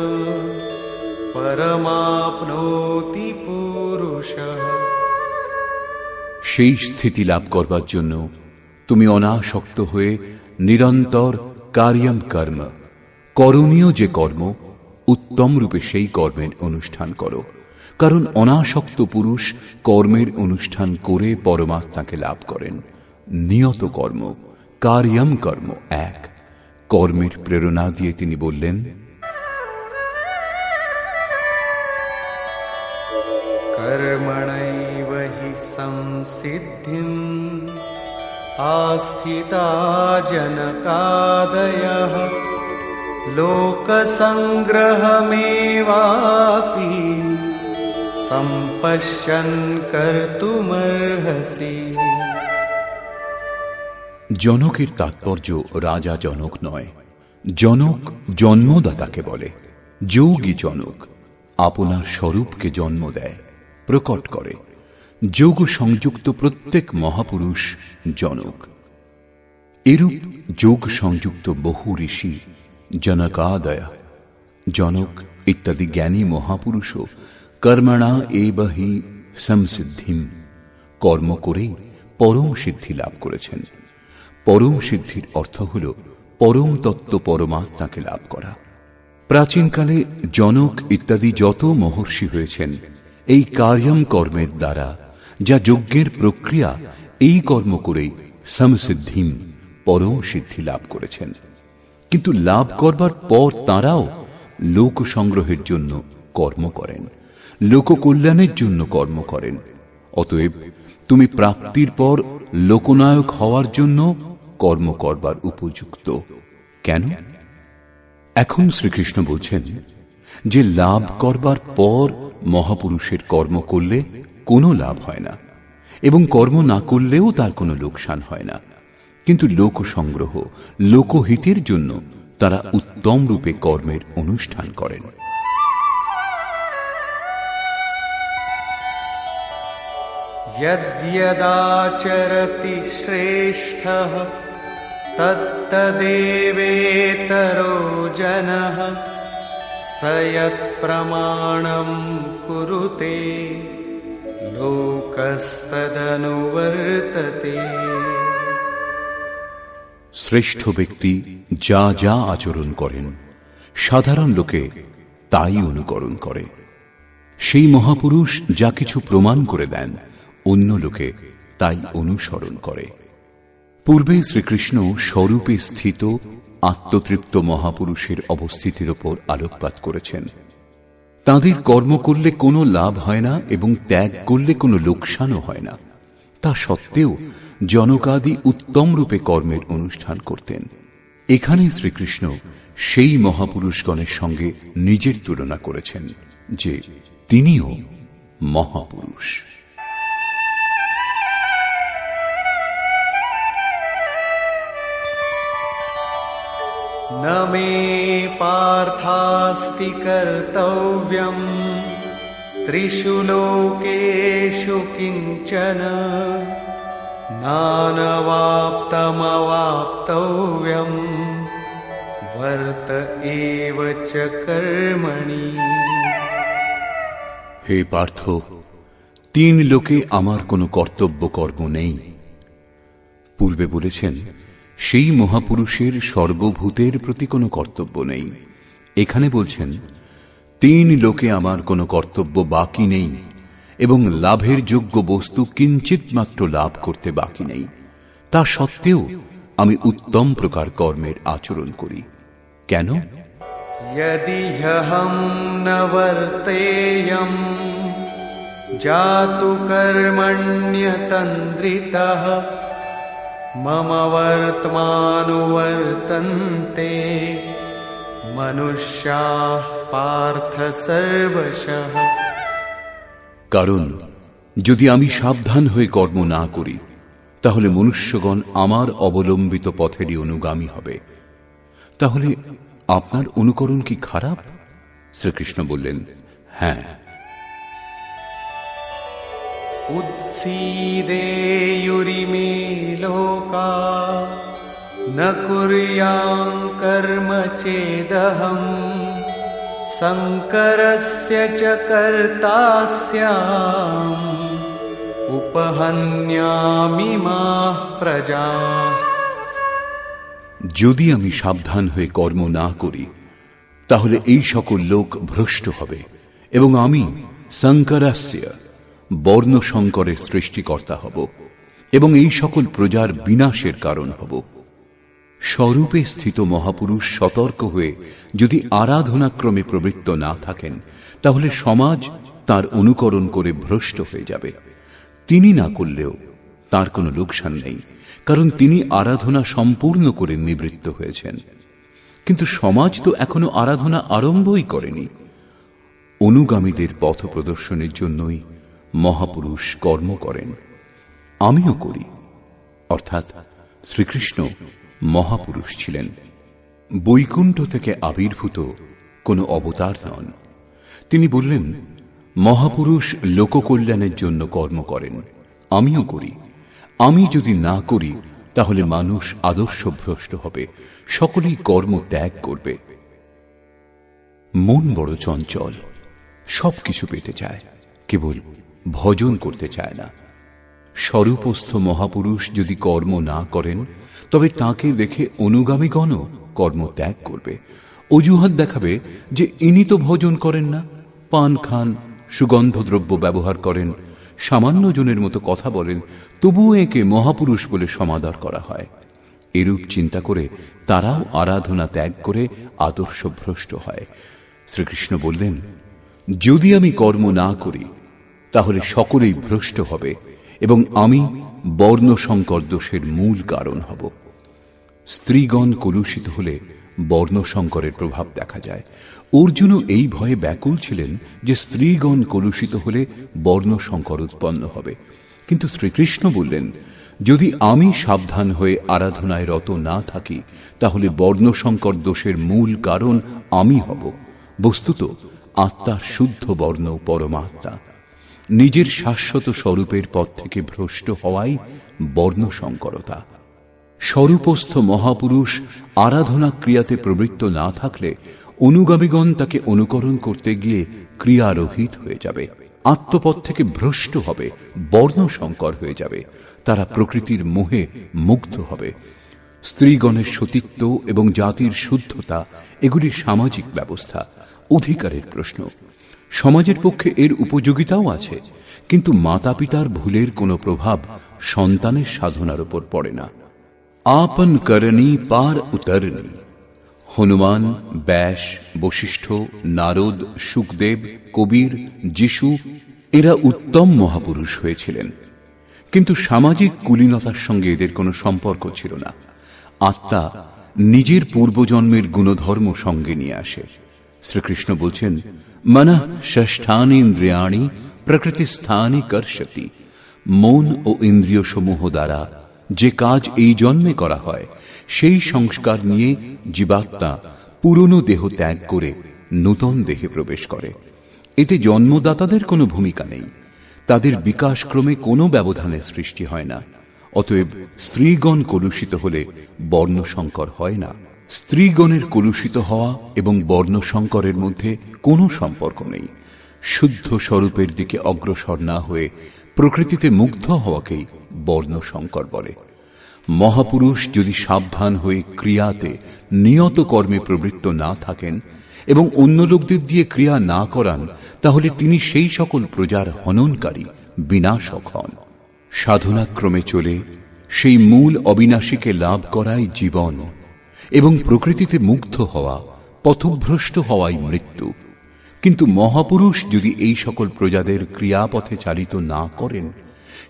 পরমাপ্নোতি পুরুষঃ। সেই স্থিতি লাভ করবার জন্য তুমি অনাসক্ত হয়ে নিরন্তর কার্যম কর্ম, করণীয় যে কর্ম, উত্তম রূপে সেই কর্মের অনুষ্ঠান করো। কারণ অনাসক্ত পুরুষ কর্মের অনুষ্ঠান করে পরমাত্মাকে লাভ করেন। নিয়ত কর্ম, কার্যম কর্ম এক। কর্মের প্রেরণা দিয়ে তিনি বললেন, কর্মণৈব হি সংসিদ্ধিম আস্থিতা জনকাদয়ঃ লোকসংগ্রহমেবাপি সম্পশ্যন কর্তুমর্হসি। জনকের তাৎপর্য রাজা জনক নয়। জনক জন্মদাতাকে বলে। যোগী জনক আপনার স্বরূপকে জন্ম দেয়, প্রকট করে। যোগ সংযুক্ত প্রত্যেক মহাপুরুষ জনক। এরূপ যোগ সংযুক্ত বহু ঋষি জনকাদয়, জনক ইত্যাদি জ্ঞানী মহাপুরুষও কর্মণা এব হি সংসিদ্ধিম, কর্ম করেই পরম সিদ্ধি লাভ করেছেন। পরম সিদ্ধির অর্থ হল পরম তত্ত্ব পরমাত্মাকে লাভ করা। প্রাচীনকালে জনক ইত্যাদি যত মহর্ষি হয়েছেন, এই কার্যম কর্মের দ্বারা, যা যজ্ঞের প্রক্রিয়া, এই কর্ম করেই সমসিদ্ধিম, পরম সিদ্ধি লাভ করেছেন। কিন্তু লাভ করবার পর তাঁরাও লোক সংগ্রহের জন্য কর্ম করেন, লোককল্যাণের জন্য কর্ম করেন। অতএব তুমি প্রাপ্তির পর লোকনায়ক হওয়ার জন্য কর্ম করবার উপযুক্ত। কেন? এখন শ্রীকৃষ্ণ বলছেন যে লাভ করবার পর মহাপুরুষের কর্ম করলে কোনো লাভ হয় না, এবং কর্ম না করলেও তার কোনো লোকসান হয় না। কিন্তু লোক সংগ্রহ, লোকহিতের জন্য তারা উত্তম রূপে কর্মের অনুষ্ঠান করেন। যদ্যদাচরতি শ্রেষ্ঠঃ তত্তদেবেতরো জনঃ স যৎপ্রমাণং কুরুতে লোকস্তদনুবর্ততে। শ্রেষ্ঠ ব্যক্তি যা যা আচরণ করেন, সাধারণ লোকে তাই অনুকরণ করে। সেই মহাপুরুষ যা কিছু প্রমাণ করে দেন, অন্য লোকে তাই অনুসরণ করে। পূর্বে শ্রীকৃষ্ণ স্বরূপে স্থিত আত্মতৃপ্ত মহাপুরুষের অবস্থিতির ওপর আলোকপাত করেছেন। তাঁদের কর্ম করলে কোনো লাভ হয় না এবং ত্যাগ করলে কোনো লোকসানও হয় না। তা সত্ত্বেও জনকাদি উত্তম রূপে কর্মের অনুষ্ঠান করতেন। এখানে শ্রীকৃষ্ণ সেই মহাপুরুষগণের সঙ্গে নিজের তুলনা করেছেন যে তিনিও মহাপুরুষ। ন মে পার্থাস্তি কর্তব্যম ত্রিষু লোকেষু কিঞ্চন নানবাপ্তমবাপ্তব্যম বর্ত এব চ কর্মণি। হে পার্থ, তিন লোকে আমার কোনো কর্তব্য কর্ম নেই। পূর্বে বলেছেন সেই মহাপুরুষের সর্বভূতের প্রতি কোনো কর্তব্য নেই। এখানে বলছেন, 3 লোকে আমার কোনো কর্তব্য বাকি নেই এবং লাভের যোগ্য বস্তু কিঞ্চিত মাত্র লাভ করতে বাকি নেই। তা সত্ত্বেও আমি উত্তম প্রকার কর্মের আচরণ করি। কেন? यदि ह्यहं न वर्तेयं जातु कर्मण्यतन्द्रितः मम वर्त्मानुवर्तन्ते मनुष्याः पार्थ सर्वशः। কারণ যদি আমি সাবধান হয়ে কর্ম না করি, তাহলে মনুষ্যগণ আমার অবলম্বিত পথেরই অনুগামী হবে। তাহলে আপনার অনুকরণ কি খারাপ? শ্রীকৃষ্ণ বললেন, হ্যাঁ। উৎসীদেয়ুরিমে লোকা ন কুর্যাং কর্ম চেদহং সংকরস্য চ কর্তা স্যাম উপহন্যামি মাঃ প্রজাঃ। যদি আমি সাবধান হয়ে কর্ম না করি, তাহলে এই সকল লোক ভ্রষ্ট হবে এবং আমি সংকরাস্য বর্ণ সংকরের সৃষ্টিকর্তা হব এবং এই সকল প্রজার বিনাশের কারণ হব। স্বরূপে স্থিত মহাপুরুষ সতর্ক হয়ে যদি আরাধনাক্রমে প্রবৃত্ত না থাকেন, তাহলে সমাজ তার অনুকরণ করে ভ্রষ্ট হয়ে যাবে। তিনি না করলেও তার কোনো লোকসান নেই, কারণ তিনি আরাধনা সম্পূর্ণ করে নিবৃত্ত হয়েছেন। কিন্তু সমাজ তো এখনো আরাধনা আরম্ভই করেনি। অনুগামীদের পথ প্রদর্শনের জন্যই মহাপুরুষ কর্ম করেন। আমিও করি। অর্থাৎ শ্রীকৃষ্ণ মহাপুরুষ ছিলেন, বৈকুণ্ঠ থেকে আবির্ভূত কোনো অবতার নন। তিনি বললেন, মহাপুরুষ লোককল্যাণের জন্য কর্ম করেন, আমিও করি। আমি যদি না করি, তাহলে মানুষ আদর্শভ্রষ্ট হবে, সকলেই কর্ম ত্যাগ করবে। মন বড় চঞ্চল, সবকিছু পেতে চায়, কেবল ভজন করতে চায় না। স্বরূপস্থ মহাপুরুষ যদি কর্ম না করেন, তবে তাকে দেখে অনুগামীগণও কর্ম ত্যাগ করবে। অজুহাত দেখাবে যে ইনি তো ভজন করেন না, পান খান, সুগন্ধদ্রব্য ব্যবহার করেন, সামান্য জনের মতো কথা বলেন, তবুও একে মহাপুরুষ বলে সমাদর করা হয়। এরূপ চিন্তা করে তারাও আরাধনা ত্যাগ করে আদর্শভ্রষ্ট হয়। শ্রীকৃষ্ণ বললেন, যদি আমি কর্ম না করি, তাহলে সকলেই ভ্রষ্ট হবে এবং আমি বর্ণ সংকর দোষের মূল কারণ হব। স্ত্রীগণ কলুষিত হলে বর্ণ সংকরের প্রভাব দেখা যায়। অর্জুনও এই ভয়ে ব্যাকুল ছিলেন যে স্ত্রীগণ কলুষিত হলে বর্ণ সংকর উৎপন্ন হবে। কিন্তু শ্রীকৃষ্ণ বললেন, যদি আমি সাবধান হয়ে আরাধনায় রত না থাকি, তাহলে বর্ণ সংকর দোষের মূল কারণ আমি হব। বস্তুত আত্মার শুদ্ধ বর্ণ পরমাত্মা। নিজের শাশ্বত স্বরূপের পথ থেকে ভ্রষ্ট হওয়াই বর্ণ সংকরতা। স্বরূপস্থ মহাপুরুষ আরাধনা ক্রিয়াতে প্রবৃত্ত না থাকলে অনুগামীগণ তাকে অনুকরণ করতে গিয়ে ক্রিয়ারহিত হয়ে যাবে, আত্মপথ থেকে ভ্রষ্ট হবে, বর্ণ সংকর হয়ে যাবে। তারা প্রকৃতির মোহে মুগ্ধ হবে। স্ত্রীগণের সতীত্ব এবং জাতির শুদ্ধতা এগুলি সামাজিক ব্যবস্থা, অধিকারের প্রশ্ন। সমাজের পক্ষে এর উপযোগিতাও আছে, কিন্তু মাতা পিতার ভুলের কোনো প্রভাব সন্তানের সাধনার উপর পড়ে না। আপন করণী পার উতরণী। হনুমান, ব্যাস, বশিষ্ঠ, নারদ, সুখদেব, কবির, যিশু এরা উত্তম মহাপুরুষ হয়েছিলেন, কিন্তু সামাজিক কুলীনতার সঙ্গে এদের কোনো সম্পর্ক ছিল না। আত্মা নিজের পূর্বজন্মের গুণধর্ম সঙ্গে নিয়ে আসে। শ্রীকৃষ্ণ বলছেন, মনঃ ষষ্ঠানি ইন্দ্রিয়াণি প্রকৃতিস্থানি কর্ষতি। মন ও ইন্দ্রিয় সমূহ দ্বারা যে কাজ এই জন্মে করা হয়, সেই সংস্কার নিয়ে জীবাত্মা পুরনো দেহ ত্যাগ করে নূতন দেহে প্রবেশ করে। এতে জন্মদাতাদের কোনো ভূমিকা নেই, তাদের বিকাশক্রমে কোনো ব্যবধানের সৃষ্টি হয় না। অতএব স্ত্রীগণ কলুষিত হলে বর্ণ সংকর হয় না। স্ত্রীগণের কলুষিত হওয়া এবং বর্ণ সংকরের মধ্যে কোনো সম্পর্ক নেই। শুদ্ধ স্বরূপের দিকে অগ্রসর না হয়ে প্রকৃতিতে মুগ্ধ হওয়াকেই বর্ণ সংকর বলে। মহাপুরুষ যদি সাবধান হয়ে ক্রিয়াতে নিয়ত কর্মে প্রবৃত্ত না থাকেন এবং অন্য লোকদের দিয়ে ক্রিয়া না করান, তাহলে তিনি সেই সকল প্রজার হননকারী, বিনাশক হন। সাধনাক্রমে চলে সেই মূল অবিনাশীকে লাভ করাই জীবন, এবং প্রকৃতিতে মুগ্ধ হওয়া, পথভ্রষ্ট হওয়াই মৃত্যু। কিন্তু মহাপুরুষ যদি এই সকল প্রজাদের ক্রিয়াপথে চালিত না করেন,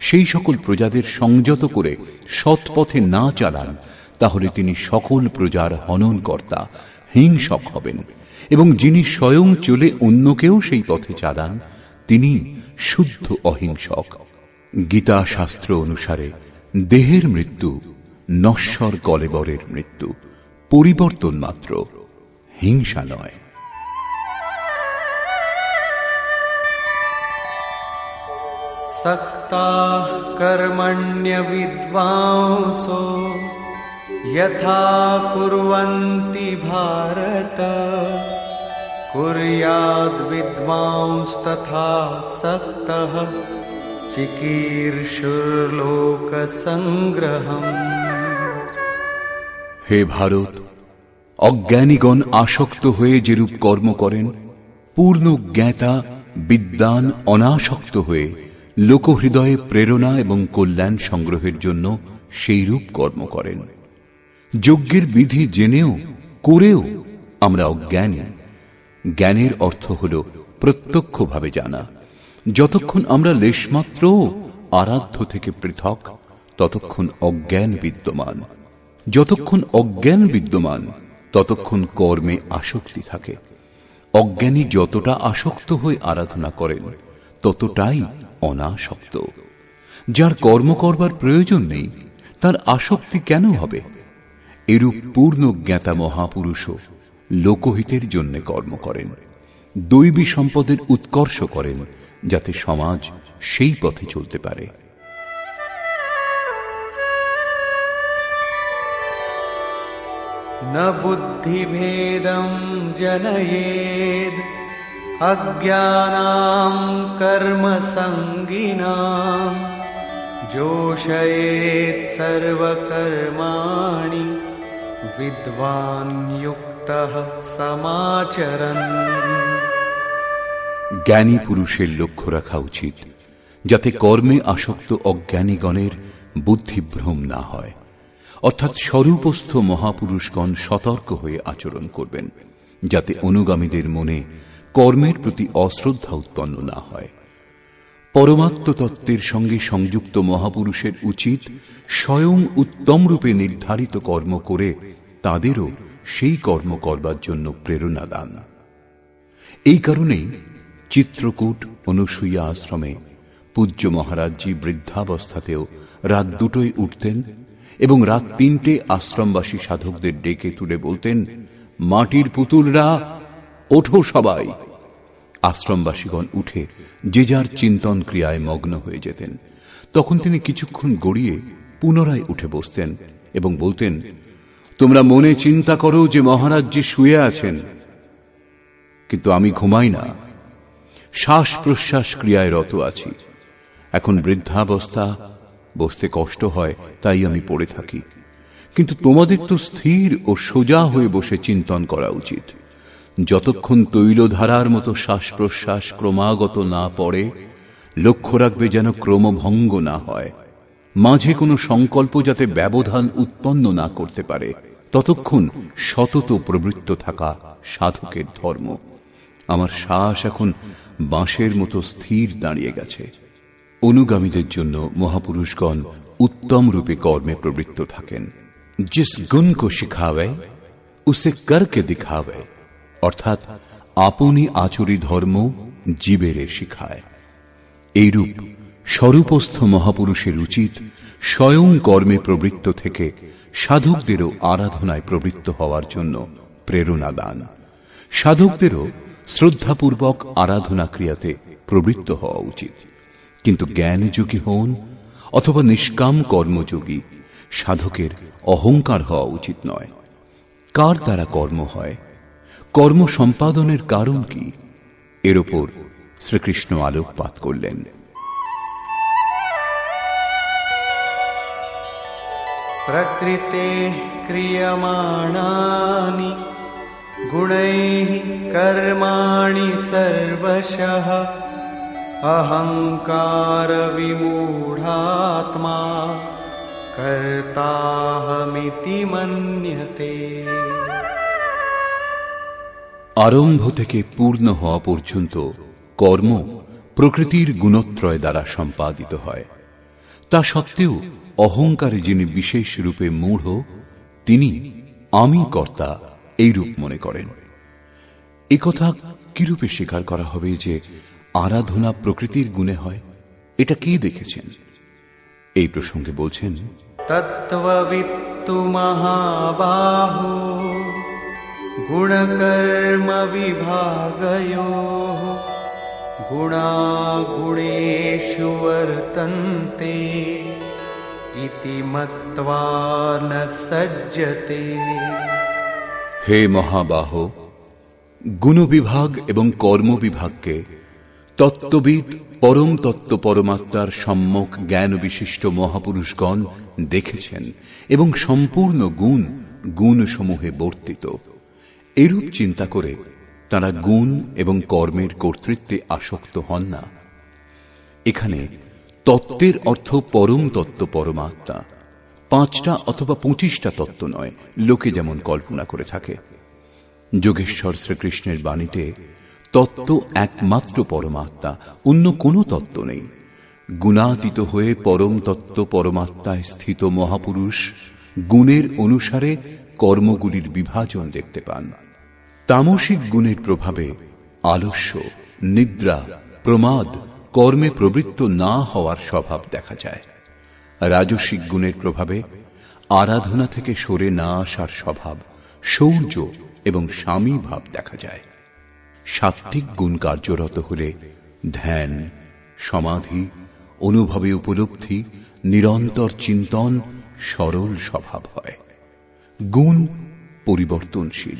সেই সকল প্রজাদের সংযত করে সৎ পথে না চালান, তাহলে তিনি সকল প্রজার হননকর্তা, হিংসক হবেন। এবং যিনি স্বয়ং চলে অন্যকেও সেই পথে চালান, তিনি শুদ্ধ অহিংসক। গীতা শাস্ত্র অনুসারে দেহের মৃত্যু নশ্বর কলেবরের মৃত্যু, পরিবর্তন মাত্র, হিংসা নয়। सक्ताः कर्मण्य विद्वांसो यथा कुर्वन्ति भारत कुर्याद् विद्वांस्तथा सक्तः चिकीर्षुर्लोकसंग्रहम्। হে ভারত, অজ্ঞানীগণ আসক্ত হয়ে যেরূপ কর্ম করেন, পূর্ণ জ্ঞাতা বিদ্বান অনাসক্ত হয়ে লোকহৃদয়ে প্রেরণা এবং কল্যাণ সংগ্রহের জন্য সেই রূপ কর্ম করেন। যজ্ঞের বিধি জেনেও করেও আমরা অজ্ঞানী। জ্ঞানের অর্থ হল প্রত্যক্ষভাবে জানা। যতক্ষণ আমরা লেশমাত্র আরাধ্য থেকে পৃথক, ততক্ষণ অজ্ঞান বিদ্যমান। যতক্ষণ অজ্ঞান বিদ্যমান, ততক্ষণ কর্মে আসক্তি থাকে। অজ্ঞানী যতটা আসক্ত হয়ে আরাধনা করেন, ততটাই অনাসক্ত। যার কর্ম করবার প্রয়োজন নেই, তার আসক্তি কেন হবে? এরূপ পূর্ণ জ্ঞাতা মহাপুরুষও লোকহিতের জন্য কর্ম করেন, দৈবী সম্পদের উৎকর্ষ করেন, যাতে সমাজ সেই পথে চলতে পারে। न बुद्धिभेदं जनयेद् अज्ञानां कर्मसंगिनां जोषयेत् सर्वकर्माणि विद्वान् युक्तः समाचरन्। জ্ঞানী পুরুষের লক্ষ্য রাখা উচিত, যাতে কর্মে আসক্ত অজ্ঞানীগণের বুদ্ধিভ্রম না হয়। অর্থাৎ স্বরূপস্থ মহাপুরুষগণ সতর্ক হয়ে আচরণ করবেন, যাতে অনুগামীদের মনে কর্মের প্রতি অশ্রদ্ধা উৎপন্ন না হয়। পরমাত্ম তত্ত্বের সঙ্গে সংযুক্ত মহাপুরুষের উচিত স্বয়ং উত্তম রূপে নির্ধারিত কর্ম করে তাদেরও সেই কর্ম করবার জন্য প্রেরণা দান। এই কারণেই চিত্রকূট অনুসূয়া আশ্রমে পূজ্য মহারাজজি বৃদ্ধাবস্থাতেও রাত 2টোয় উঠতেন এবং রাত 3টে আশ্রমবাসী সাধকদের ডেকে তুলে বলতেন, মাটির পুতুলরা ওঠো সবাই। আশ্রমবাসীগণ উঠে যে যার চিন্তন ক্রিয়ায় মগ্ন হয়ে যেতেন। তখন তিনি কিছুক্ষণ গড়িয়ে পুনরায় উঠে বসতেন এবং বলতেন, তোমরা মনে চিন্তা করো যে মহারাজজি শুয়ে আছেন, কিন্তু আমি ঘুমাই না, শ্বাস প্রশ্বাস ক্রিয়ায় রত আছি। এখন বৃদ্ধাবস্থা, বসতে কষ্ট হয়, তাই আমি পড়ে থাকি। কিন্তু তোমাদের তো স্থির ও সোজা হয়ে বসে চিন্তন করা উচিত। যতক্ষণ তৈলধারার মতো শ্বাস প্রশ্বাস ক্রমাগত না পড়ে, লক্ষ্য রাখবে যেন ক্রমভঙ্গ না হয়, মাঝে কোনো সংকল্প যাতে ব্যবধান উৎপন্ন না করতে পারে, ততক্ষণ সতত প্রবৃত্ত থাকা সাধকের ধর্ম। আমার শ্বাস এখন বাঁশের মতো স্থির দাঁড়িয়ে গেছে। অনুগামীদের জন্য মহাপুরুষগণ উত্তম রূপে কর্মে প্রবৃত্ত থাকেন। জিস গুণ কো শিখাবে উসে করকে দিখাবে, অর্থাৎ আপনি আচরি ধর্ম জীবেরে শিখায়। এইরূপ স্বরূপস্থ মহাপুরুষের উচিত স্বয়ং কর্মে প্রবৃত্ত থেকে সাধকদেরও আরাধনায় প্রবৃত্ত হওয়ার জন্য প্রেরণা দান। সাধকদেরও শ্রদ্ধাপূর্বক আরাধনা ক্রিয়াতে প্রবৃত্ত হওয়া উচিত। কিন্তু জ্ঞানযোগী হন অথবা নিষ্কাম কর্মযোগী, সাধকের অহংকার হওয়া উচিত নয়। কার দ্বারা কর্ম হয়, কর্ম সম্পাদনের কারণ কি, এর ওপর শ্রীকৃষ্ণ আলোকপাত করলেন। প্রকৃতে ক্রিয়মাণানি गुणैः कर्माणि सर्वशः अहंकार विमूढात्मा कर्ताहमिति मन्यते। আরম্ভ থেকে পূর্ণ হওয়া পর্যন্ত কর্ম প্রকৃতির গুণত্রয় দ্বারা সম্পাদিত হয়। তা সত্ত্বেও অহংকারে যিনি বিশেষ রূপে মূঢ়, তিনি আমি কর্তা এই রূপ মনে করেন। একথা কিরূপে স্বীকার করা হবে যে আরাধনা প্রকৃতির গুণে হয়? এটা কে দেখেছেন? এই প্রসঙ্গে বলছেন, তত্ত্ববিত্তু মহাবাহো গুণকর্ম বিভাগয়োঃ গুণাগুণেষু বর্তন্তে ইতি মত্বা ন সজ্জতে। হে মহাবাহ, গুণবিভাগ এবং কর্মবিভাগকে তত্ত্ববিদ পরম তত্ত্ব পরমাত্মার সম্যক জ্ঞান বিশিষ্ট মহাপুরুষগণ দেখেছেন এবং সম্পূর্ণ গুণ গুণসমূহে বর্তিত। এরূপ চিন্তা করে তারা গুণ এবং কর্মের কর্তৃত্বে আসক্ত হন না। এখানে তত্ত্বের অর্থ পরম তত্ত্ব পরমাত্মা, 5টা অথবা 25টা তত্ত্ব নয়, লোকে যেমন কল্পনা করে থাকে। যোগেশ্বর শ্রীকৃষ্ণের বাণীতে তত্ত্ব একমাত্র পরমাত্মা, অন্য কোনো তত্ত্ব নেই। গুণাতীত হয়ে পরম তত্ত্ব পরমাত্মায় স্থিত মহাপুরুষ গুণের অনুসারে কর্মগুলির বিভাজন দেখতে পান। তামসিক গুণের প্রভাবে আলস্য, নিদ্রা, প্রমাদ, কর্মে প্রবৃত্ত না হওয়ার স্বভাব দেখা যায়। রাজসিক গুণের প্রভাবে আরাধনা থেকে সরে না আসার স্বভাব, শৌর্য এবং স্বামী ভাব দেখা যায়। সাত্ত্বিক গুণ কার্যরত হলে ধ্যান, সমাধি, অনুভবে উপলব্ধি, নিরন্তর চিন্তন, সরল স্বভাব হয়। গুণ পরিবর্তনশীল।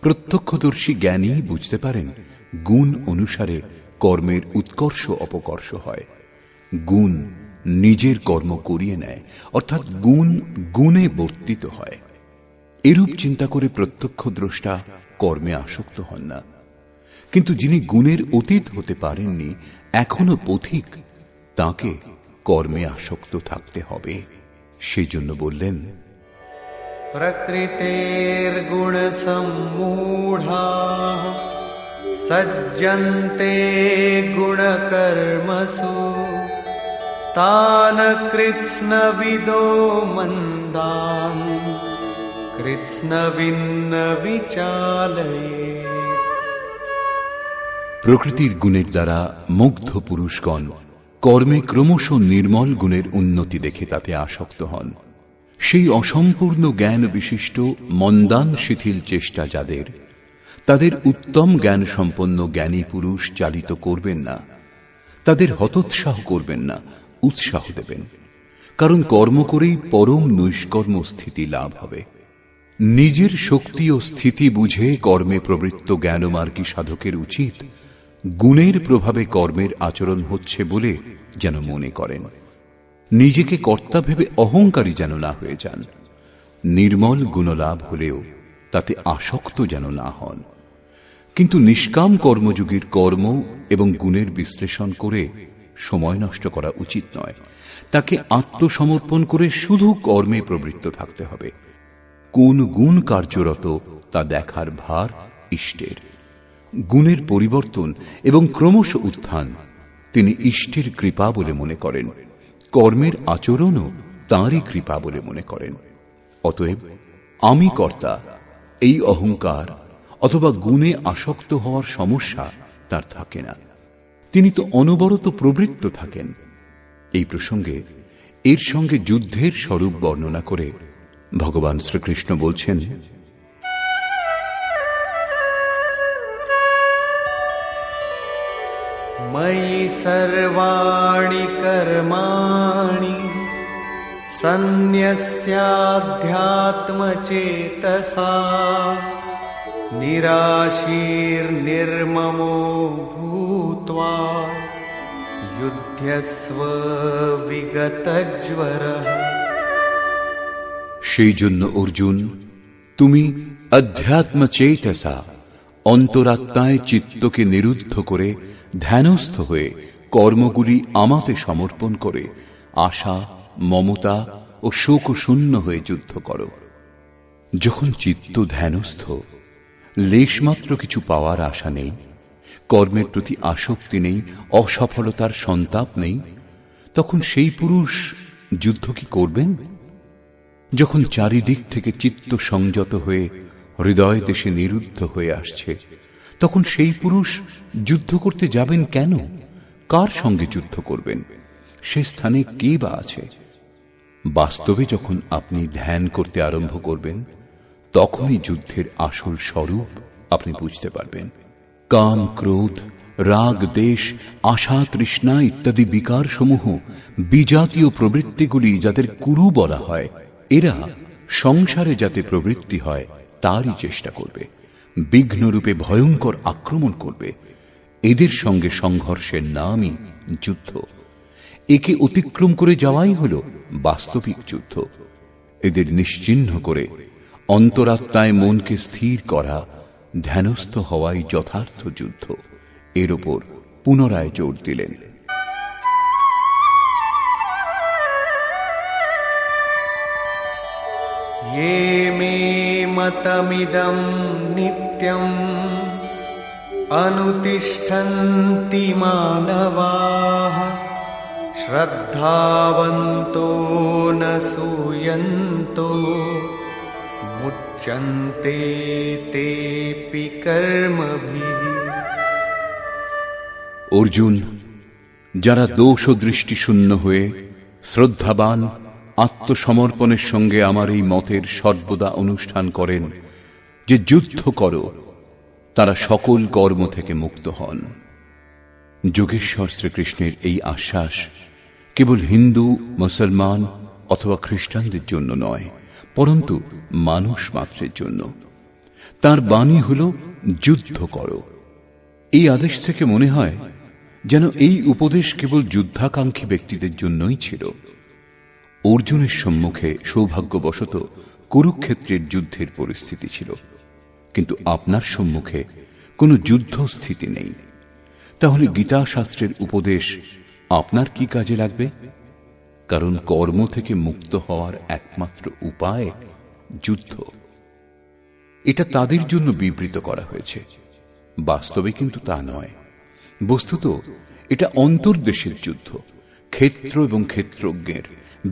প্রত্যক্ষদর্শী জ্ঞানী বুঝতে পারেন গুণ অনুসারে কর্মের উৎকর্ষ অপকর্ষ হয়। গুণ নিজের কর্ম করিয়ে নেয়, অর্থাৎ গুণ গুণে বর্তিত হয়। এরূপ চিন্তা করে প্রত্যক্ষ দ্রষ্টা কর্মে আসক্ত হন না। কিন্তু যিনি গুণের অতীত হতে পারেননি, এখনো পথিক, তাকে কর্মে আসক্ত থাকতে হবে। সেই জন্য বললেন, প্রকৃতের গুণ সম্মূঢ়াঃ সজ্জন্তে গুণ কর্মসু তান কৃৎস্নবিদো মন্দান কৃৎস্নবিন্ন বিচালয়েৎ। প্রকৃতির গুণের দ্বারা মুগ্ধ পুরুষগণ কর্মে ক্রমশ নির্মল গুণের উন্নতি দেখে তাতে আসক্ত হন। সেই অসম্পূর্ণ জ্ঞান বিশিষ্ট মন্দান শিথিল চেষ্টা যাদের, তাদের উত্তম জ্ঞান সম্পন্ন জ্ঞানী পুরুষ চালিত করবেন না, তাদের হতোৎসাহ করবেন না, উৎসাহ দেবেন। কারণ কর্ম করেই পরম নৈষ্কর্ম স্থিতি লাভ হবে। নিজের শক্তি ও স্থিতি বুঝে কর্মে প্রবৃত্ত জ্ঞানমার্গী সাধকের উচিত গুণের প্রভাবে কর্মের আচরণ হচ্ছে বলে যেন মনে করেন। নিজেকে কর্তা ভেবে অহংকারী যেন না হয়ে যান। নির্মল গুণলাভ হলেও তাতে আসক্ত যেন না হন। কিন্তু নিষ্কাম কর্মযোগীর কর্ম এবং গুণের বিশ্লেষণ করে সময় নষ্ট করা উচিত নয়। তাকে আত্মসমর্পণ করে শুধু কর্মে প্রবৃত্ত থাকতে হবে। কোন গুণ কার্যরত তা দেখার ভার ইষ্টের। গুণের পরিবর্তন এবং ক্রমশ উত্থান তিনি ইষ্টের কৃপা বলে মনে করেন। কর্মের আচরণও তাঁরই কৃপা বলে মনে করেন। অতএব আমি কর্তা এই অহংকার অথবা গুণে আসক্ত হওয়ার সমস্যা তার থাকে না। তিনি তো অনবরত প্রবৃত্ত থাকেন। এই প্রসঙ্গে এর সঙ্গে যুদ্ধের স্বরূপ বর্ণনা করে ভগবান শ্রীকৃষ্ণ বলছেন, ময়ি সর্বাণি কর্মাণি সন্ন্যস্যাধ্যাত্মচেতসা নিরাশীর্নির্মমো ভূত্বা যুধ্যস্ব বিগতজ্বরঃ। সেই জন্য অর্জুন, তুমি অধ্যাত্ম চেতসা অন্তরাত্মায় চিত্তকে নিরুদ্ধ করে ধ্যানস্থ হয়ে কর্মগুলি আমাতে সমর্পণ করে আশা, মমতা ও শোক শূন্য হয়ে যুদ্ধ করো। যখন চিত্ত ধ্যানস্থ, লেশমাত্র কিছু পাওয়ার আশা নেই, কর্মের প্রতি আসক্তি নেই, অসফলতার সন্তাপ নেই, তখন সেই পুরুষ যুদ্ধ কি করবেন? যখন চারিদিক থেকে চিত্ত সংযত হয়ে হৃদয় দেশে নিরুদ্ধ হয়ে আসছে, তখন সেই পুরুষ যুদ্ধ করতে যাবেন কেন? কার সঙ্গে যুদ্ধ করবেন? সে স্থানে কে বা আছে? বাস্তবে যখন আপনি ধ্যান করতে আরম্ভ করবেন, তখনই যুদ্ধের আসল স্বরূপ আপনি বুঝতে পারবেন। কাম, ক্রোধ, রাগ, দেশ, আশা, তৃষ্ণা ইত্যাদি বিকার সমূহ বিজাতীয় প্রবৃত্তিগুলি যাদের কুরু বলা হয়, এরা সংসারে যাতে প্রবৃত্তি হয় তারই চেষ্টা করবে, বিঘ্নরূপে ভয়ঙ্কর আক্রমণ করবে। এদের সঙ্গে সংঘর্ষের নামই যুদ্ধ। একে অতিক্রম করে যাওয়াই হল বাস্তবিক যুদ্ধ। এদের নিশ্চিহ্ন করে অন্তরাত্মায় মনকে স্থির করা, ধ্যানস্থ হওয়াই যথার্থ যুদ্ধ। এর ওপর পুনরায় জোর দিলেন। ये मे मतमिदं नित्यं अनुतिष्ठन्ति मानवाः श्रद्धावन्तो न सूयन्तो मुच्यन्ते तेऽपि कर्मभिः। অর্জুন, যারা দোষ ও দৃষ্টি শূন্য হয়ে শ্রদ্ধাবান আত্মসমর্পণের সঙ্গে আমার এই মতের সর্বদা অনুষ্ঠান করেন যে যুদ্ধ করো, তারা সকল কর্ম থেকে মুক্ত হন। যোগেশ্বর শ্রীকৃষ্ণের এই আশ্বাস কেবল হিন্দু, মুসলমান অথবা খ্রিস্টানদের জন্য নয়, পরন্তু মানুষ মাত্রের জন্য। তার বাণী হল যুদ্ধ করো। এই আদেশ থেকে মনে হয় যেন এই উপদেশ কেবল যুদ্ধাকাঙ্ক্ষী ব্যক্তিদের জন্যই ছিল। অর্জুনের সম্মুখে সৌভাগ্যবশত কুরুক্ষেত্রের যুদ্ধের পরিস্থিতি ছিল, কিন্তু আপনার সম্মুখে কোনো যুদ্ধস্থিতি নেই। তাহলে গীতা শাস্ত্রের উপদেশ আপনার কি কাজে লাগবে? কারণ কর্ম থেকে মুক্ত হওয়ার একমাত্র উপায় যুদ্ধ। এটা তাদের জন্য বিবৃত করা হয়েছে, বাস্তবে কিন্তু তা নয়। বস্তুত এটা অন্তর্দেশের যুদ্ধ, ক্ষেত্র এবং ক্ষেত্রজ্ঞের,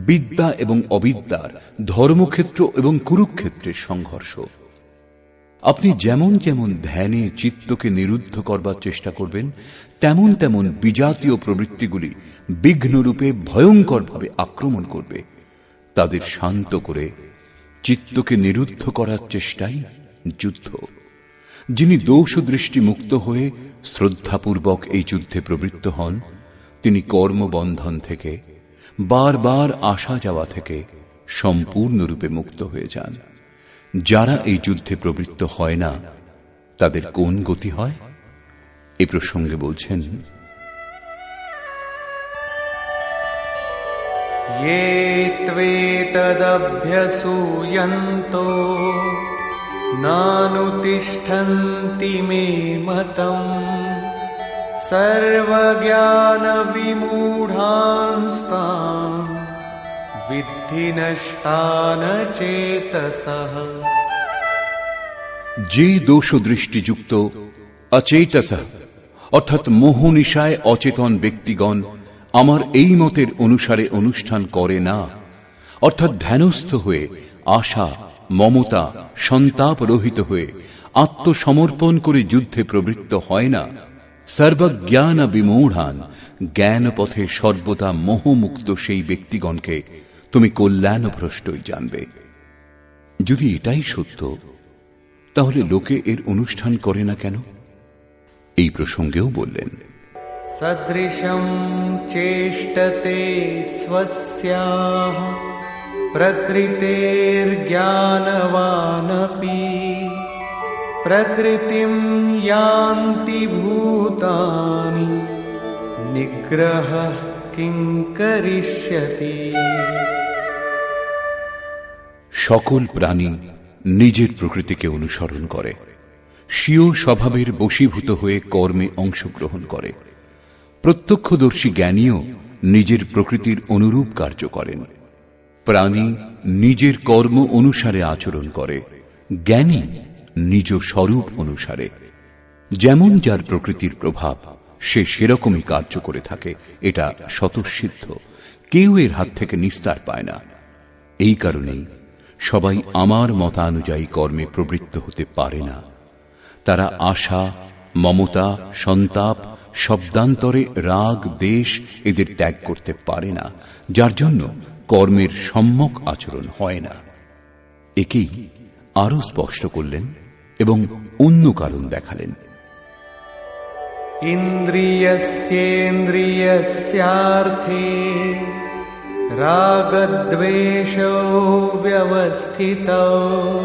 বিদ্যা এবং অবিদ্যার, ধর্মক্ষেত্র এবং কুরুক্ষেত্রের সংঘর্ষ। আপনি যেমন যেমন ধ্যানে চিত্তকে নিরুদ্ধ করবার চেষ্টা করবেন, তেমন তেমন বিজাতীয় প্রবৃত্তিগুলি বিঘ্নরূপে ভয়ঙ্করভাবে আক্রমণ করবে। তাদের শান্ত করে চিত্তকে নিরুদ্ধ করার চেষ্টাই যুদ্ধ। যিনি দোষ দৃষ্টি মুক্ত হয়ে শ্রদ্ধাপূর্বক এই যুদ্ধে প্রবৃত্ত হন, তিনি কর্মবন্ধন থেকে, বারবার আসা যাওয়া থেকে সম্পূর্ণরূপে মুক্ত হয়ে যান। যারা এই যুদ্ধে প্রবৃত্ত হয় না, তাদের কোন গতি হয়? এ প্রসঙ্গে বলছেন, ये त्वेतदभ्यसूयन्तो नानुतिष्ठन्ति मे मतम् सर्वज्ञानविमूढांस्तान् विद्धि नष्टान चेतसः। যে দোষ দৃষ্টিযুক্ত অচেতসঃ অর্থাৎ মোহনিশায় অচেতন ব্যক্তিগণ আমার এই মতের অনুসারে অনুষ্ঠান করে না, অর্থাৎ ধ্যানস্থ হয়ে আশা, মমতা, সন্তাপ রহিত হয়ে আত্মসমর্পণ করে যুদ্ধে প্রবৃত্ত হয় না, সর্বজ্ঞান বিমূঢ়ান, জ্ঞান পথে সর্বদা মোহমুক্ত সেই ব্যক্তিগণকে তুমি কল্যাণভ্রষ্টই জানবে। যদি এটাই সত্য, তাহলে লোকে এর অনুষ্ঠান করে না কেন? এই প্রসঙ্গেও বললেন, सदृशं चेष्टते स्वस्याः प्रकृतेर्ज्ञानवानपि प्रकृतिं यान्ति भूतानि निग्रहः किं करिष्यति। সকল প্রাণী নিজের প্রকৃতিকে অনুসরণ করে, স্বীয় স্বভাবের বশীভূত হয়ে কর্মে অংশগ্রহণ করে। প্রত্যক্ষদর্শী জ্ঞানীও নিজের প্রকৃতির অনুরূপ কার্য করেন। প্রাণী নিজের কর্ম অনুসারে আচরণ করে, জ্ঞানী নিজ স্বরূপ অনুসারে। যেমন যার প্রকৃতির প্রভাব, সে সেরকমই কার্য করে থাকে, এটা স্বতঃসিদ্ধ। কেউ এর হাত থেকে নিস্তার পায় না। এই কারণেই সবাই আমার মতানুযায়ী কর্মে প্রবৃত্ত হতে পারে না। তারা আশা, মমতা, সন্তাপ, শব্দান্তরে রাগ, দেশ এদের ত্যাগ করতে পারে না, যার জন্য কর্মের সম্যক আচরণ হয় না। একেই আরো স্পষ্ট করলেন এবং অন্য কারণ দেখালেন। ইন্দ্রিয়স্যেন্দ্রিয়স্যার্থে রাগদ্বেষৌ ব্যবস্থিতৌ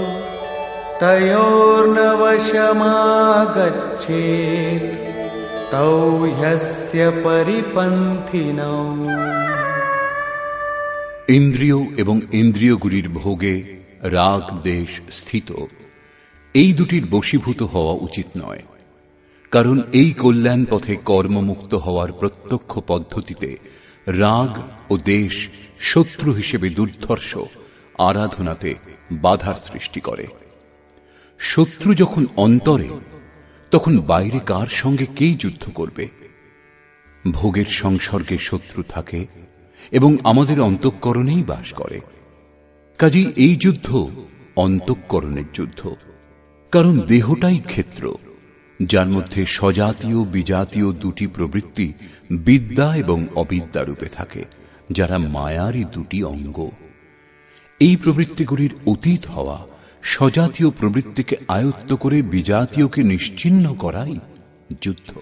তয়োর্ন বশমাগচ্ছেৎ তৌ হ্যস্য পরিপন্থিনৌ। ইন্দ্রিয় এবং ইন্দ্রিয়গুলির ভোগে রাগ দেশ স্থিত, এই দুটির বশীভূত হওয়া উচিত নয়। কারণ এই কল্যাণ পথে কর্মমুক্ত হওয়ার প্রত্যক্ষ পদ্ধতিতে রাগ ও দেশ শত্রু হিসেবে দুর্ধর্ষ আরাধনাতে বাধার সৃষ্টি করে। শত্রু যখন অন্তরে, তখন বাইরে কার সঙ্গে কে যুদ্ধ করবে? ভোগের সংসর্গে শত্রু থাকে এবং আমাদের অন্তঃকরণেই বাস করে। কাজেই এই যুদ্ধ অন্তঃকরণের যুদ্ধ। কারণ দেহটাই ক্ষেত্র, যার মধ্যে স্বজাতীয় বিজাতীয় দুটি প্রবৃত্তি বিদ্যা এবং অবিদ্যা রূপে থাকে, যারা মায়ারই দুটি অঙ্গ। এই প্রবৃত্তিগুলির অতীত হওয়া, স্বজাতীয় প্রবৃত্তিকে আয়ত্ত করে বিজাতীয়কে নিশ্চিহ্ন করাই যুদ্ধ।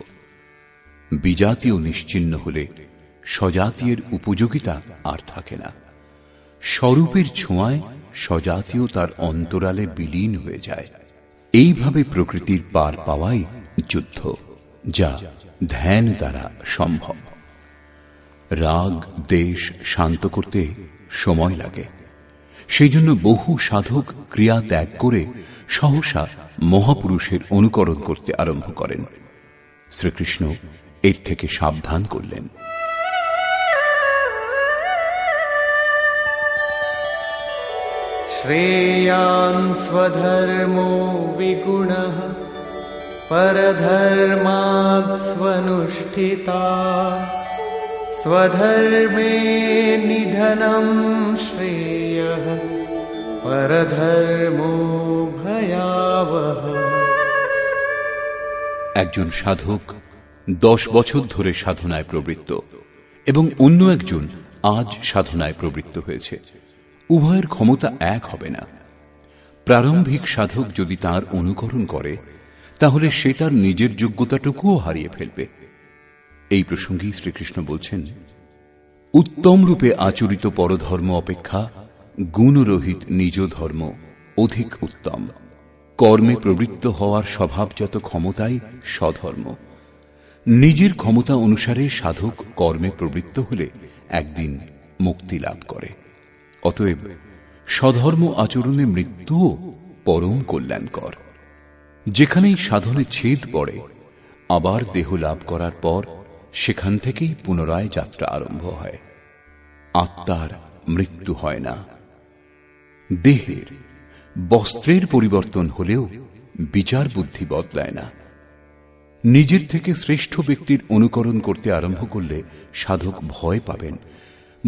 বিজাতীয় নিশ্চিহ্ন হলে স্বজাতীয়ের উপযোগিতা আর থাকে না। স্বরূপের ছোঁয়ায় স্বজাতীয় তার অন্তরালে বিলীন হয়ে যায়। এইভাবে প্রকৃতির পার পাওয়াই যুদ্ধ, যা ধ্যান দ্বারা সম্ভব। রাগ দেশ শান্ত করতে সময় লাগে। সেই জন্য বহু সাধক ক্রিয়া ত্যাগ করে সহসা মহাপুরুষের অনুকরণ করতে আরম্ভ করেন। শ্রীকৃষ্ণ এর থেকে সাবধান করলেন। শ্রেয়ান স্বধর্মো বিগুণঃ পরধর্মাৎ স্বনুষ্ঠিতাৎ স্বধর্মে নিধনম শ্রেয়ঃ পরধর্মো ভয়াবহ। একজন সাধক 10 বছর ধরে সাধনায় প্রবৃত্ত এবং অন্য একজন আজ সাধনায় প্রবৃত্ত হয়েছে। উভয়ের ক্ষমতা এক হবে না। প্রারম্ভিক সাধক যদি তার অনুকরণ করে, তাহলে সে তার নিজের যোগ্যতাটুকুও হারিয়ে ফেলবে। এই প্রসঙ্গেই শ্রীকৃষ্ণ বলছেন, উত্তম রূপে আচরিত পরধর্ম অপেক্ষা গুণরহিত নিজ ধর্ম অধিক উত্তম। কর্মে প্রবৃত্ত হওয়ার স্বভাবজাত ক্ষমতাই স্বধর্ম। নিজের ক্ষমতা অনুসারে সাধক কর্মে প্রবৃত্ত হলে একদিন মুক্তি লাভ করে। অতএব স্বধর্ম আচরণে মৃত্যুও পরম কল্যাণকর। যেখানেই সাধনে ছেদ পড়ে, আবার দেহ লাভ করার পর সেখান থেকেই পুনরায় যাত্রা আরম্ভ হয়। আত্মার মৃত্যু হয় না। দেহের, বস্ত্রের পরিবর্তন হলেও বিচার বুদ্ধি বদলায় না। নিজের থেকে শ্রেষ্ঠ ব্যক্তির অনুকরণ করতে আরম্ভ করলে সাধক ভয় পাবেন।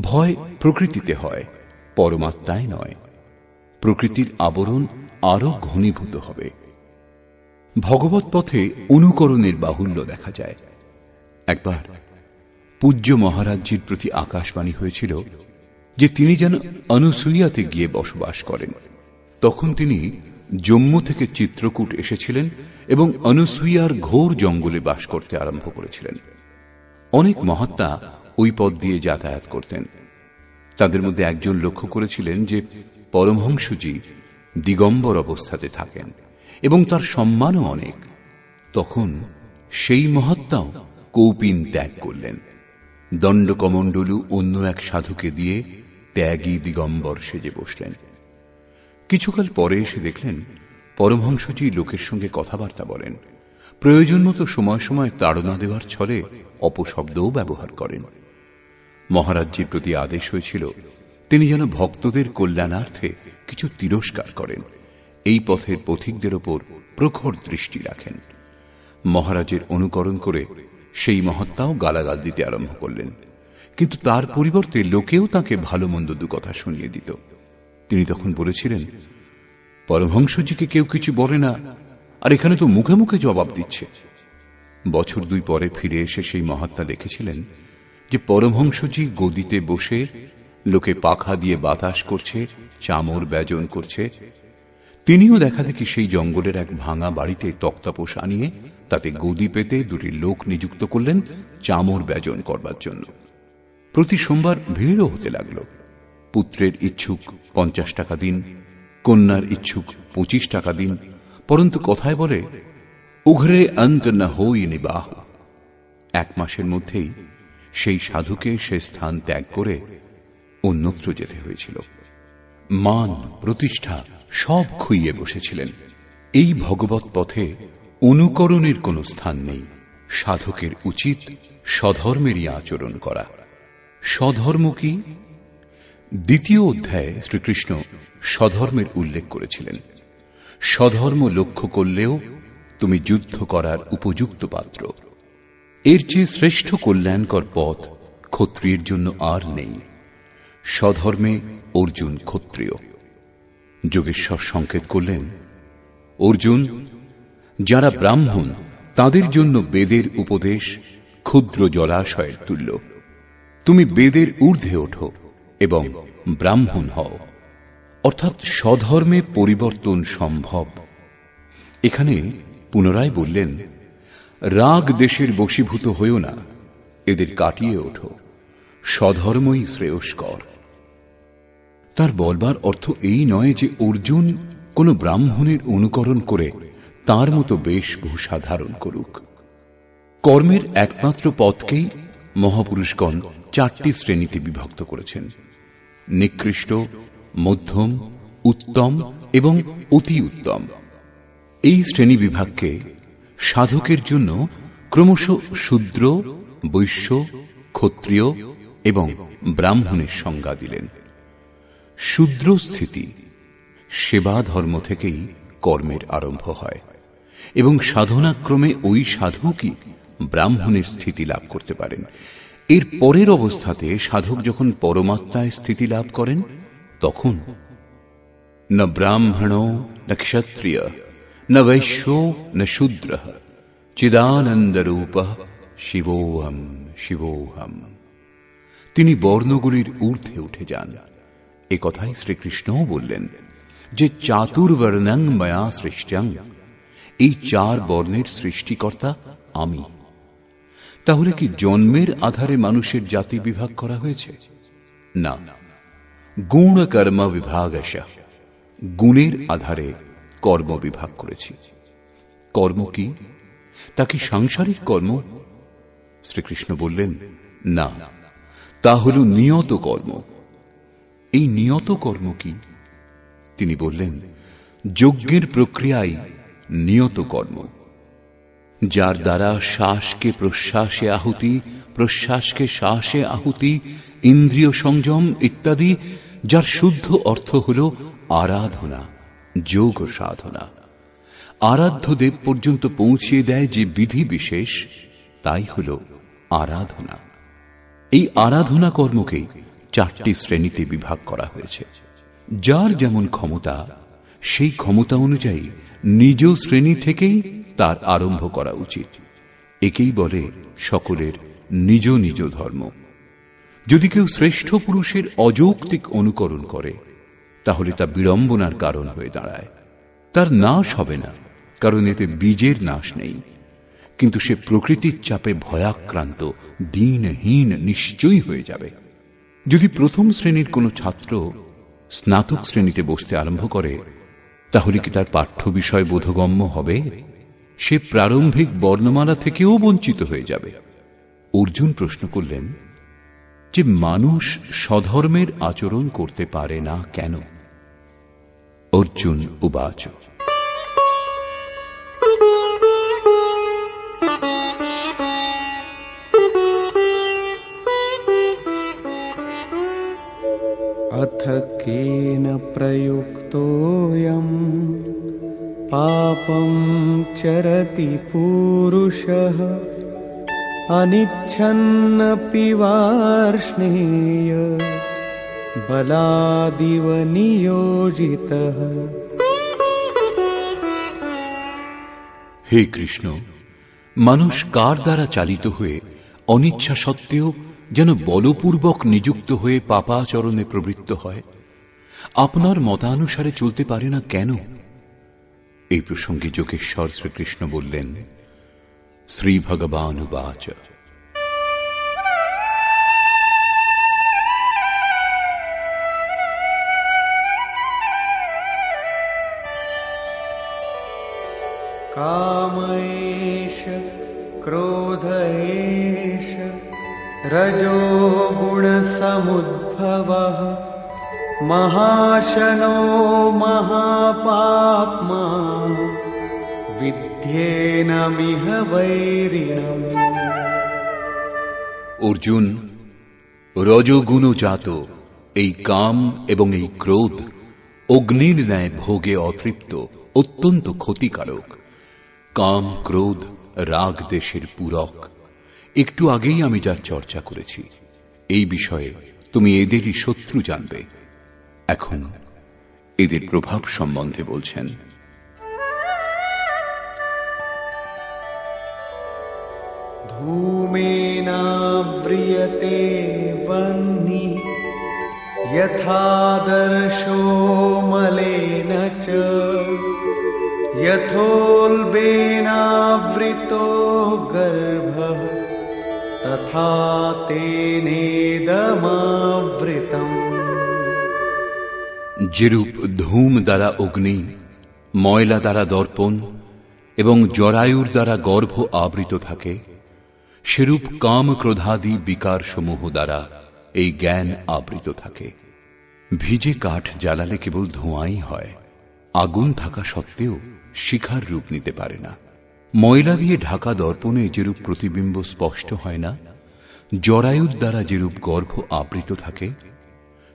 ভয় প্রকৃতিতে হয়, পরমাত্মায় নয়। প্রকৃতির আবরণ আরো ঘনীভূত হবে। ভগবৎ পথে অনুকরণের বাহুল্য দেখা যায়। একবার পূজ্য মহারাজজির প্রতি আকাশবাণী হয়েছিল যে তিনি যেন অনুসূয়াতে গিয়ে বসবাস করেন। তখন তিনি জম্মু থেকে চিত্রকূট এসেছিলেন এবং অনুসূয়ার ঘোর জঙ্গলে বাস করতে আরম্ভ করেছিলেন। অনেক মহাত্মা ওই পথ দিয়ে যাতায়াত করতেন। তাদের মধ্যে একজন লক্ষ্য করেছিলেন যে পরমহংসজি দিগম্বর অবস্থাতে থাকেন এবং তার সম্মানও অনেক। তখন সেই মহাত্মাও কৌপিন ত্যাগ করলেন। দণ্ডকমণ্ডলু অন্য এক সাধুকে দিয়ে ত্যাগী দিগম্বর সেজে বসলেন। কিছুকাল পরে এসে দেখলেন পরমহংসজি লোকের সঙ্গে কথাবার্তা বলেন, প্রয়োজন মতো সময় সময় তাড়না দেওয়ার ছলে অপশব্দও ব্যবহার করেন। মহারাজজির প্রতি আদেশ হয়েছিল তিনি যেন ভক্তদের কল্যাণার্থে কিছু তিরস্কার করেন, এই পথের পথিকদের ওপর প্রখর দৃষ্টি রাখেন। মহারাজের অনুকরণ করে সেই মহাত্মাও গালাগাল দিতে আরম্ভ করলেন, কিন্তু তার পরিবর্তে লোকেও তাকে ভালো মন্দ দু কথা শুনিয়ে দিত। তিনি তখন বলেছিলেন, পরমহংসজিকে কেউ কিছু বলে না, আর এখানে তো মুখে মুখে জবাব দিচ্ছে। বছর 2 পরে ফিরে এসে সেই মহাত্মা দেখেছিলেন যে পরমহংসজি গদিতে বসে লোকে পাখা দিয়ে বাতাস করছে, চামর ব্যজন করছে। তিনিও দেখা দেখি সেই জঙ্গলের এক ভাঙা বাড়িতে তক্তাপোষ আনিয়ে তাতে গদি পেতে 2টি লোক নিযুক্ত করলেন চামর ব্যজন করবার জন্য। প্রতি সোমবার ভিড়ও হতে লাগল। পুত্রের ইচ্ছুক 50 টাকা দিন, কন্যার ইচ্ছুক 25 টাকা দিন, পরন্তু কথায় বলে উঘরে অন্ত না হই নিবাহ। 1 মাসের মধ্যেই সেই সাধুকে সে স্থান ত্যাগ করে অন্যত্র যেতে হয়েছিল। মান প্রতিষ্ঠা সব খুইয়ে বসেছিলেন। এই ভগবৎ পথে অনুকরণের কোনো স্থান নেই। সাধকের উচিত স্বধর্মেরই আচরণ করা। স্বধর্ম কি? 2য় অধ্যায়ে শ্রীকৃষ্ণ স্বধর্মের উল্লেখ করেছিলেন। স্বধর্ম লক্ষ্য করলেও তুমি যুদ্ধ করার উপযুক্ত পাত্র। এর চেয়ে শ্রেষ্ঠ কল্যাণকর পথ ক্ষত্রিয়ের জন্য আর নেই। স্বধর্মে অর্জুন ক্ষত্রিয়। যোগেশ্বর সংকেত করলেন, অর্জুন, যারা ব্রাহ্মণ তাদের জন্য বেদের উপদেশ ক্ষুদ্র জলাশয়ের তুল্য। তুমি বেদের ঊর্ধ্বে ওঠো এবং ব্রাহ্মণ হও। অর্থাৎ স্বধর্মে পরিবর্তন সম্ভব। এখানে পুনরায় বললেন, রাগ দেশের বশীভূত হইও না, এদের কাটিয়ে ওঠো, স্বধর্মই শ্রেয়স্কর। তার বলবার অর্থ এই নয় যে অর্জুন কোন ব্রাহ্মণের অনুকরণ করে তার মতো বেশভূষা ধারণ করুক। কর্মের একমাত্র পথকেই মহাপুরুষগণ 4টি শ্রেণীতে বিভক্ত করেছেন: নিকৃষ্ট, মধ্যম, উত্তম এবং অতি উত্তম। এই শ্রেণী বিভাগকে সাধকের জন্য ক্রমশ শূদ্র, বৈশ্য, ক্ষত্রিয় এবং ব্রাহ্মণের সংজ্ঞা দিলেন। শূদ্র স্থিতি সেবা ধর্ম থেকেই কর্মের আরম্ভ হয় এবং সাধনাক্রমে ওই সাধকই ব্রাহ্মণের স্থিতি লাভ করতে পারেন। এর পরের অবস্থাতে সাধক যখন পরমাত্মায় স্থিতি লাভ করেন তখন ন ব্রাহ্মণ ন ক্ষত্রিয় ন বৈশ্য ন শূদ্র চিদানন্দরূপ শিবোহম শিবোহম। তিনি বর্ণগুলির ঊর্ধ্বে উঠে যান। এ কথাই শ্রীকৃষ্ণও বললেন যে চাতুর্বর্ণং ময়া সৃষ্টং, এই 4 বর্ণের সৃষ্টিকর্তা আমি। তাহলে কি জন্মের আধারে মানুষের জাতি বিভাগ করা হয়েছে? না, গুণ কর্ম বিভাগশ, গুণের আধারে কর্ম বিভাগ করেছি। কর্ম কি? তা কি সাংসারিক কর্ম? শ্রীকৃষ্ণ বললেন, না, তা হল নিয়ত কর্ম। এই নিয়ত কর্ম কি? তিনি বললেন, যজ্ঞের প্রক্রিয়াই নিয়ত কর্ম। যার দ্বারা শ্বাসকে প্রশ্বাসে আহুতি, প্রশ্বাসকে শ্বাসে আহুতি, ইন্দ্রিয় সংযম ইত্যাদি, যার শুদ্ধ অর্থ হল আরাধনা, যোগ সাধনা। আরাধ্য দেব পর্যন্ত পৌঁছিয়ে দেয় যে বিধি বিশেষ, তাই হল আরাধনা। এই আরাধনা কর্মকেই 4টি শ্রেণীতে বিভাগ করা হয়েছে। যার যেমন ক্ষমতা, সেই ক্ষমতা অনুযায়ী নিজ শ্রেণী থেকেই তার আরম্ভ করা উচিত। একেই বলে সকলের নিজ নিজ ধর্ম। যদি কেউ শ্রেষ্ঠ পুরুষের অযৌক্তিক অনুকরণ করে তাহলে তা বিড়ম্বনার কারণ হয়ে দাঁড়ায়। তার নাশ হবে না, কারণ এতে বীজের নাশ নেই, কিন্তু সে প্রকৃতির চাপে ভয়াক্রান্ত, দিনহীন নিশ্চয়ই হয়ে যাবে। যদি প্রথম শ্রেণীর কোনো ছাত্র স্নাতক শ্রেণীতে বসতে আরম্ভ করে তাহলে কি তার পাঠ্য বিষয় বোধগম্য হবে? সে প্রারম্ভিক বর্ণমালা থেকেও বঞ্চিত হয়ে যাবে। অর্জুন প্রশ্ন করলেন যে মানুষ স্বধর্মের আচরণ করতে পারে না কেন? अर्जुन उवाच अथ केन प्रयुक्तोऽयं पापं चरति पुरुषः अनिच्छन्नपि वार्ष्णेय बलादिव नियोजितः। हे कृष्ण, মানুষ কার দ্বারা চালিত হয়ে অনিচ্ছা সত্ত্বেও যেন বলপূর্বক নিযুক্ত হয়ে পাপাচরণে প্রবৃত্ত হয়, আপনার মতানুসারে চলতে পারে না কেন? এই প্রসঙ্গে যোগেশ্বর শ্রীকৃষ্ণ বললেন, শ্রী ভগবানুবাচ कामैष क्रोधैष रजो गुणसमुद्भवः महाशनो महापाप्मा विद्येनमिह वैरिणम्। অর্জুন, রজগুণজাত এই কাম এবং এই ক্রোধ অগ্নির ন্যায় ভোগে অতৃপ্ত, অত্যন্ত ক্ষতিকারক। কাম ক্রোধ রাগ দেশের পূরক। একটু আগেই আমি যার চর্চা করেছি, এই বিষয়ে তুমি এদেরই শত্রু জানবে। এখন এদের প্রভাব সম্বন্ধে বলছেন। धूमेनाव्रियते वह्निः यथादर्शो मलेन च यथोल्बेनावृतो गर्भः तथा तेनेदमावृतम्। যেরূপ ধূম দ্বারা অগ্নি, ময়লা দ্বারা দর্পণ এবং জরায়ুর দ্বারা গর্ভ আবৃত থাকে, সেরূপ কাম ক্রোধাদি বিকার সমূহ দ্বারা এই জ্ঞান আবৃত থাকে। ভিজে কাঠ জ্বালালে কেবল ধোঁয়াই হয়, আগুন থাকা সত্ত্বেও শিখার রূপ নিতে পারে না। ময়লা দিয়ে ঢাকা দর্পণে যেরূপ প্রতিবিম্ব স্পষ্ট হয় না, জরায়ুর দ্বারা যেরূপ গর্ভ আবৃত থাকে,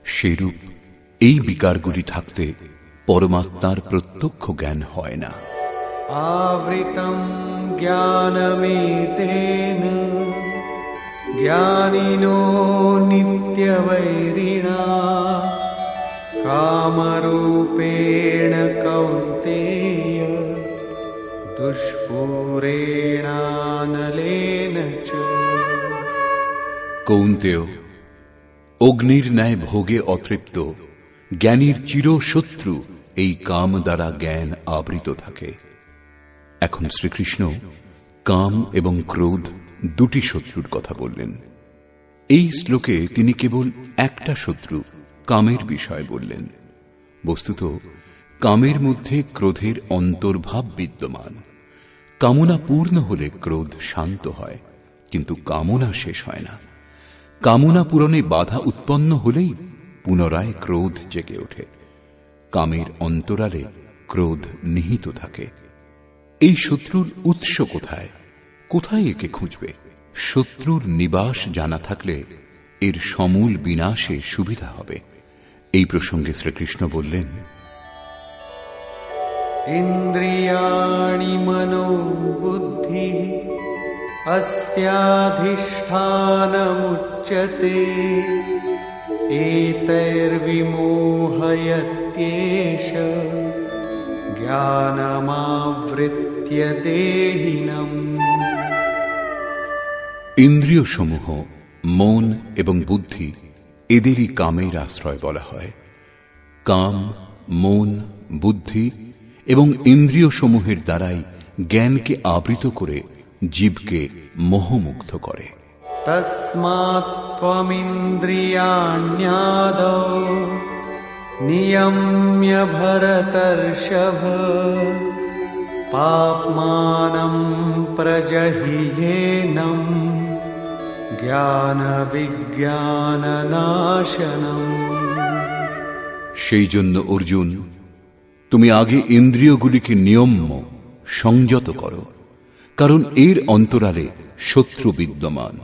সেরূপ এই বিকারগুলি থাকতে পরমাত্মার প্রত্যক্ষ জ্ঞান হয় না। आवृतं ज्ञानमेतेन ज्ञानिनो नित्यवैरिणा कामरूपेण कौन्तेय दुष्पूरेणानलेन च। কৌন্তেয়, অগ্নির ন্যায় ভোগে অতৃপ্ত জ্ঞানীর চিরশত্রু এই কাম দ্বারা জ্ঞান আবৃত থাকে। এখন শ্রীকৃষ্ণ কাম এবং ক্রোধ দুটি শত্রুর কথা বললেন। এই শ্লোকে তিনি কেবল একটা শত্রু কামের বিষয় বললেন। বস্তুত কামের মধ্যে ক্রোধের অন্তর্ভাব বিদ্যমান। কামনা পূর্ণ হলে ক্রোধ শান্ত হয়, কিন্তু কামনা শেষ হয় না। কামনা পূরণে বাধা উৎপন্ন হলেই পুনরায় ক্রোধ জেগে ওঠে। কামের অন্তরালে ক্রোধ নিহিত থাকে। এই শত্রুর উৎস কোথায়, কোথায় একে খুঁজবে? শত্রুর নিবাস জানা থাকলে এর সমূল বিনাশে সুবিধা হবে। এই প্রসঙ্গে শ্রীকৃষ্ণ বললেন, ইন্দ্রিয়াণি মনো বুদ্ধি अस्याधिष्ठानमुच्यते एतैर्विमोहयत्येष ज्ञानमावृत्य देहिनम्। ইন্দ্রিয় সমূহ মন এবং বুদ্ধি এদেরই কামের আশ্রয় বলা হয়। কাম, মন, বুদ্ধি এবং ইন্দ্রিয় সমূহের দ্বারাই জ্ঞানকে আবৃত করে জীবকে মোহমুগ্ধ করে। তস্মাৎ ত্বমিন্দ্রিয়াণ্যাদৌ নিয়ম্য ভরতর্ষভ পাপ্মানং প্রজহিয়েনং জ্ঞান বিজ্ঞাননাশনম। সেই জন্য অর্জুন, তুমি আগে ইন্দ্রিয়গুলিকে নিয়ম্য সংযত করো, কারণ এর অন্তরালে শত্রু বিদ্যমান।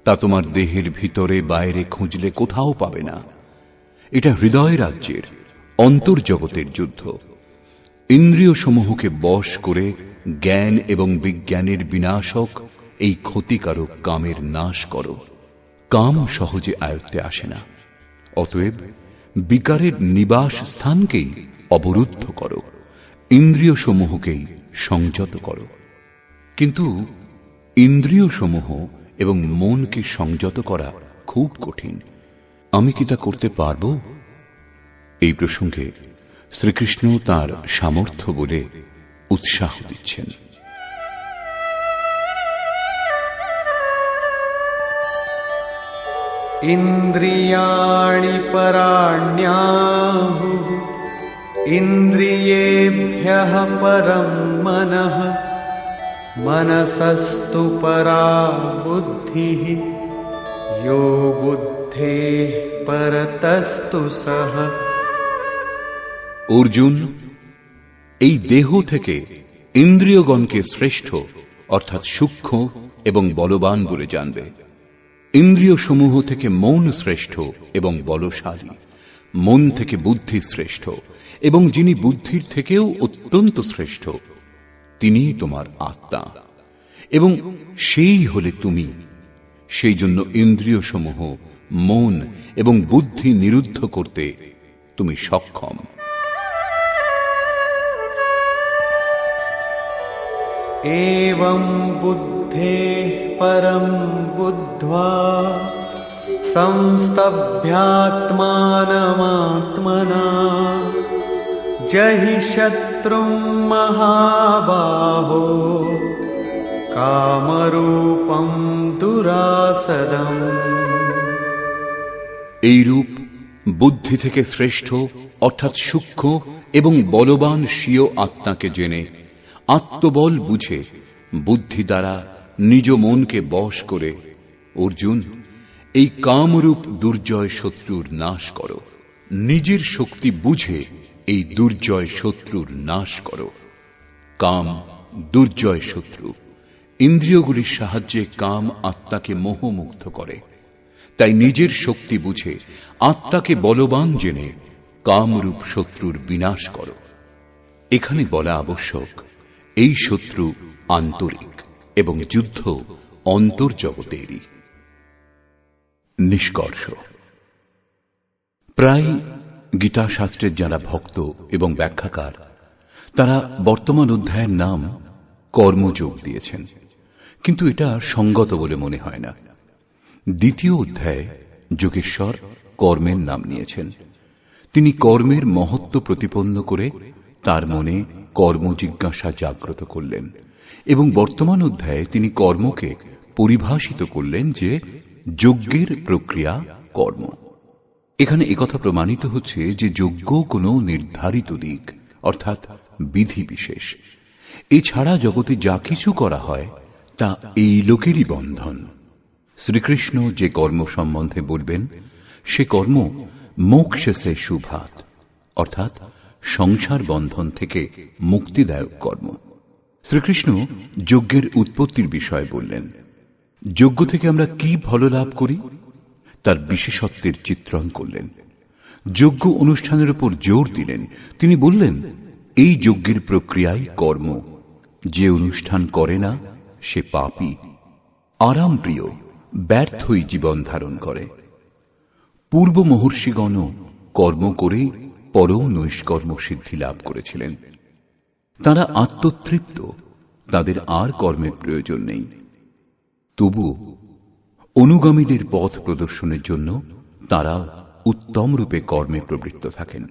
তা তোমার দেহের ভিতরে বাইরে খুঁজলে কোথাও পাবে না। এটা হৃদয় রাজ্যের অন্তর্জগতের যুদ্ধ। ইন্দ্রিয় সমূহকে বশ করে জ্ঞান এবং বিজ্ঞানের বিনাশক এই ক্ষতিকারক কামের নাশ করো। কাম সহজে আয়ত্তে আসে না, অতএব বিকারের নিবাস স্থানকেই অবরুদ্ধ করো, ইন্দ্রিয় সমূহকেই সংযত করো। কিন্তু ইন্দ্রিয় সমূহ এবং মনকে সংযত করা খুব কঠিন। আমি কি তা করতে পারব? এই প্রসঙ্গে শ্রীকৃষ্ণ তাঁর সামর্থ্য বলে উৎসাহ দিচ্ছেন। ইন্দ্রিয়াণি পরাণ্যাহুঃ ইন্দ্রিয়েভ্যঃ পরম মনঃ মনসস্তু পরা বুদ্ধিঃ ইয়ো বুদ্ধেঃ পরতস্তু সঃ। অর্জুন, এই দেহ থেকে ইন্দ্রিয়গণকে শ্রেষ্ঠ অর্থাৎ সূক্ষ্ম এবং বলবান বলে জানবে। ইন্দ্রিয় সমূহ থেকে মন শ্রেষ্ঠ এবং বলশালী, মন থেকে বুদ্ধি শ্রেষ্ঠ এবং যিনি বুদ্ধির থেকেও অত্যন্ত শ্রেষ্ঠ তিনিই তোমার আত্মা এবং সেই হলে তুমি। সেই জন্য ইন্দ্রিয় সমূহ, মন এবং বুদ্ধি নিরুদ্ধ করতে তুমি সক্ষম। एवं बुद्धेः परं बुद्ध्वा संस्तभ्यात्मानमात्मना जहि शत्रुं महाबाहो कामरूपं दुरासदम्। এইরূপ বুদ্ধি থেকে শ্রেষ্ঠ অর্থাৎ সূক্ষ্ম এবং বলবান স্বীয় আত্মাকে জেনে আত্মবল বুঝে বুদ্ধি দ্বারা নিজ মনকে বশ করে অর্জুন এই কামরূপ দুর্জয় শত্রুর নাশ করো। নিজের শক্তি বুঝে এই দুর্জয় শত্রুর নাশ করো। কাম দুর্জয় শত্রু। ইন্দ্রিয়গুলির সাহায্যে কাম আত্মাকে মোহমুগ্ধ করে। তাই নিজের শক্তি বুঝে আত্মাকে বলবান জেনে কামরূপ শত্রুর বিনাশ করো। এখানে বলা আবশ্যক, এই শত্রু আন্তরিক এবং যুদ্ধ অন্তর্জগতেরই। নিষ্কর্ষ, প্রায় গীতা শাস্ত্রের যারা ভক্ত এবং ব্যাখ্যাকার তারা বর্তমান অধ্যায়ের নাম কর্মযোগ দিয়েছেন, কিন্তু এটা সঙ্গত বলে মনে হয় না। দ্বিতীয় অধ্যায়ে যোগেশ্বর কর্মের নাম নিয়েছেন। তিনি কর্মের মহত্ব প্রতিপন্ন করে তার মনে কর্মজিজ্ঞাসা জাগ্রত করলেন এবং বর্তমান অধ্যায়ে তিনি কর্মকে পরিভাষিত করলেন যে যজ্ঞের প্রক্রিয়া কর্ম। এখানে একথা প্রমাণিত হচ্ছে যে যজ্ঞ কোনো নির্ধারিত দিক অর্থাৎ বিধি বিশেষ। এছাড়া জগতে যা কিছু করা হয় তা এই লোকেরই বন্ধন। শ্রীকৃষ্ণ যে কর্ম সম্বন্ধে বলবেন সে কর্ম মোক্ষসে শুভাত অর্থাৎ সংসার বন্ধন থেকে মুক্তিদায়ক কর্ম। শ্রীকৃষ্ণ যজ্ঞের উৎপত্তির বিষয়ে বললেন। যজ্ঞ থেকে আমরা কি ফল লাভ করি তার বিশেষত্বের চিত্রণ করলেন। যজ্ঞ অনুষ্ঠানের উপর জোর দিলেন। তিনি বললেন, এই যজ্ঞের প্রক্রিয়াই কর্ম। যে অনুষ্ঠান করে না সে পাপী, আরাম প্রিয়, ব্যর্থই জীবন ধারণ করে। পূর্ব মহর্ষিগণও কর্ম করে পরম নৈষ্কর্ম সিদ্ধি লাভ করেছিলেন। তারা আত্মতৃপ্ত, তাদের আর কর্মের প্রয়োজন নেই। তবুও অনুগামীদের পথ প্রদর্শনের জন্য তারা উত্তম রূপে কর্মে প্রবৃত্ত থাকেন।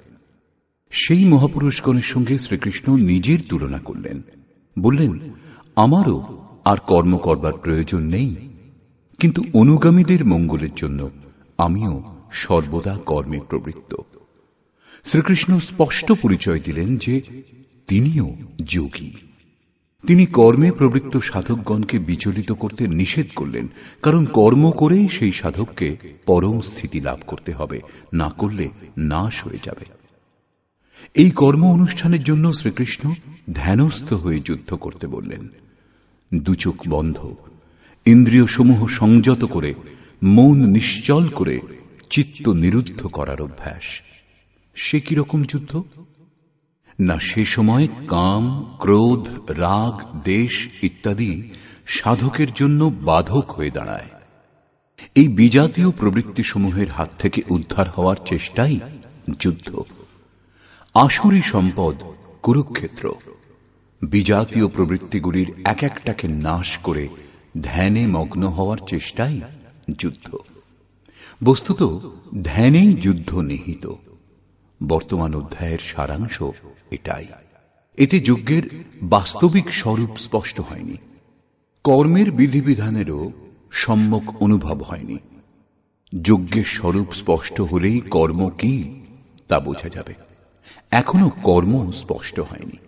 সেই মহাপুরুষগণের সঙ্গে শ্রীকৃষ্ণ নিজের তুলনা করলেন। বললেন, আমারও আর কর্ম করবার প্রয়োজন নেই, কিন্তু অনুগামীদের মঙ্গলের জন্য আমিও সর্বদা কর্মে প্রবৃত্ত। শ্রীকৃষ্ণ স্পষ্ট পরিচয় দিলেন যে তিনিও যোগী। তিনি কর্মে প্রবৃত্ত সাধকগণকে বিচলিত করতে নিষেধ করলেন, কারণ কর্ম করেই সেই সাধককে পরম স্থিতি লাভ করতে হবে, না করলে নাশ হয়ে যাবে। এই কর্ম অনুষ্ঠানের জন্য শ্রীকৃষ্ণ ধ্যানস্থ হয়ে যুদ্ধ করতে বললেন। দুচোখ বন্ধ, ইন্দ্রিয় সমূহ সংযত করে, মন নিশ্চল করে চিত্ত নিরুদ্ধ করার অভ্যাস। সে কিরকম যুদ্ধ? না সে সময় কাম, ক্রোধ, রাগ, দেশ ইত্যাদি সাধকের জন্য বাধক হয়ে দাঁড়ায়। এই বিজাতীয় প্রবৃত্তিসমূহের হাত থেকে উদ্ধার হওয়ার চেষ্টাই যুদ্ধ। আসুরী সম্পদ কুরুক্ষেত্র। বিজাতীয় প্রবৃত্তিগুলির এক একটাকে নাশ করে ধ্যানে মগ্ন হওয়ার চেষ্টাই যুদ্ধ। বস্তুত ধ্যানেই যুদ্ধ নিহিত। বর্তমান অধ্যায়ের সারাংশ এটাই। এতে যজ্ঞের বাস্তবিক স্বরূপ স্পষ্ট হয়নি, কর্মের বিধিবিধানেরও সম্যক অনুভব হয়নি। যজ্ঞের স্বরূপ স্পষ্ট হলেই কর্ম কি তা বোঝা যাবে। এখনো কর্ম স্পষ্ট হয়নি।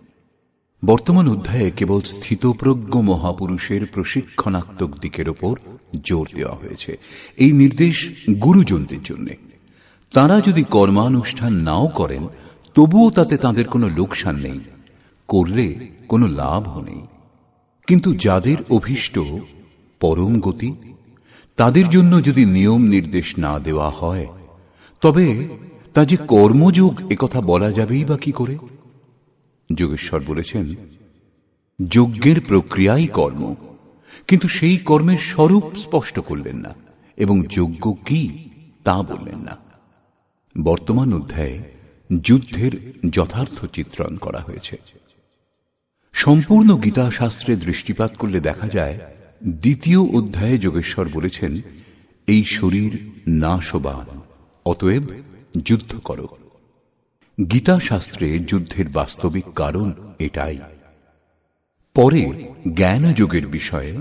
বর্তমান অধ্যায়ে কেবল স্থিতপ্রজ্ঞ মহাপুরুষের প্রশিক্ষণাত্মক দিকের ওপর জোর দেওয়া হয়েছে। এই নির্দেশ গুরুজনদের জন্য। তাঁরা যদি কর্মানুষ্ঠান নাও করেন তবুও তাতে তাঁদের কোনো লোকসান নেই, করলে কোনো লাভও নেই। কিন্তু যাদের অভীষ্ট পরম গতি, তাদের জন্য যদি নিয়ম নির্দেশ না দেওয়া হয় তবে তা যে কর্মযোগ একথা বলা যাবেই বা কি করে? যোগেশ্বর বলেছেন, যজ্ঞের প্রক্রিয়াই কর্ম, কিন্তু সেই কর্মের স্বরূপ স্পষ্ট করলেন না এবং যজ্ঞ কি তা বললেন না। বর্তমান অধ্যায়ে যুদ্ধের যথার্থ চিত্রণ করা হয়েছে। সম্পূর্ণ গীতা শাস্ত্রে দৃষ্টিপাত করলে দেখা যায়, দ্বিতীয় অধ্যায়ে যোগেশ্বর বলেছেন, এই শরীর নাশবান, অতএব যুদ্ধ করো। গীতা শাস্ত্রে যুদ্ধের বাস্তবিক কারণ এটাই। পরে জ্ঞান যোগের বিষয়ে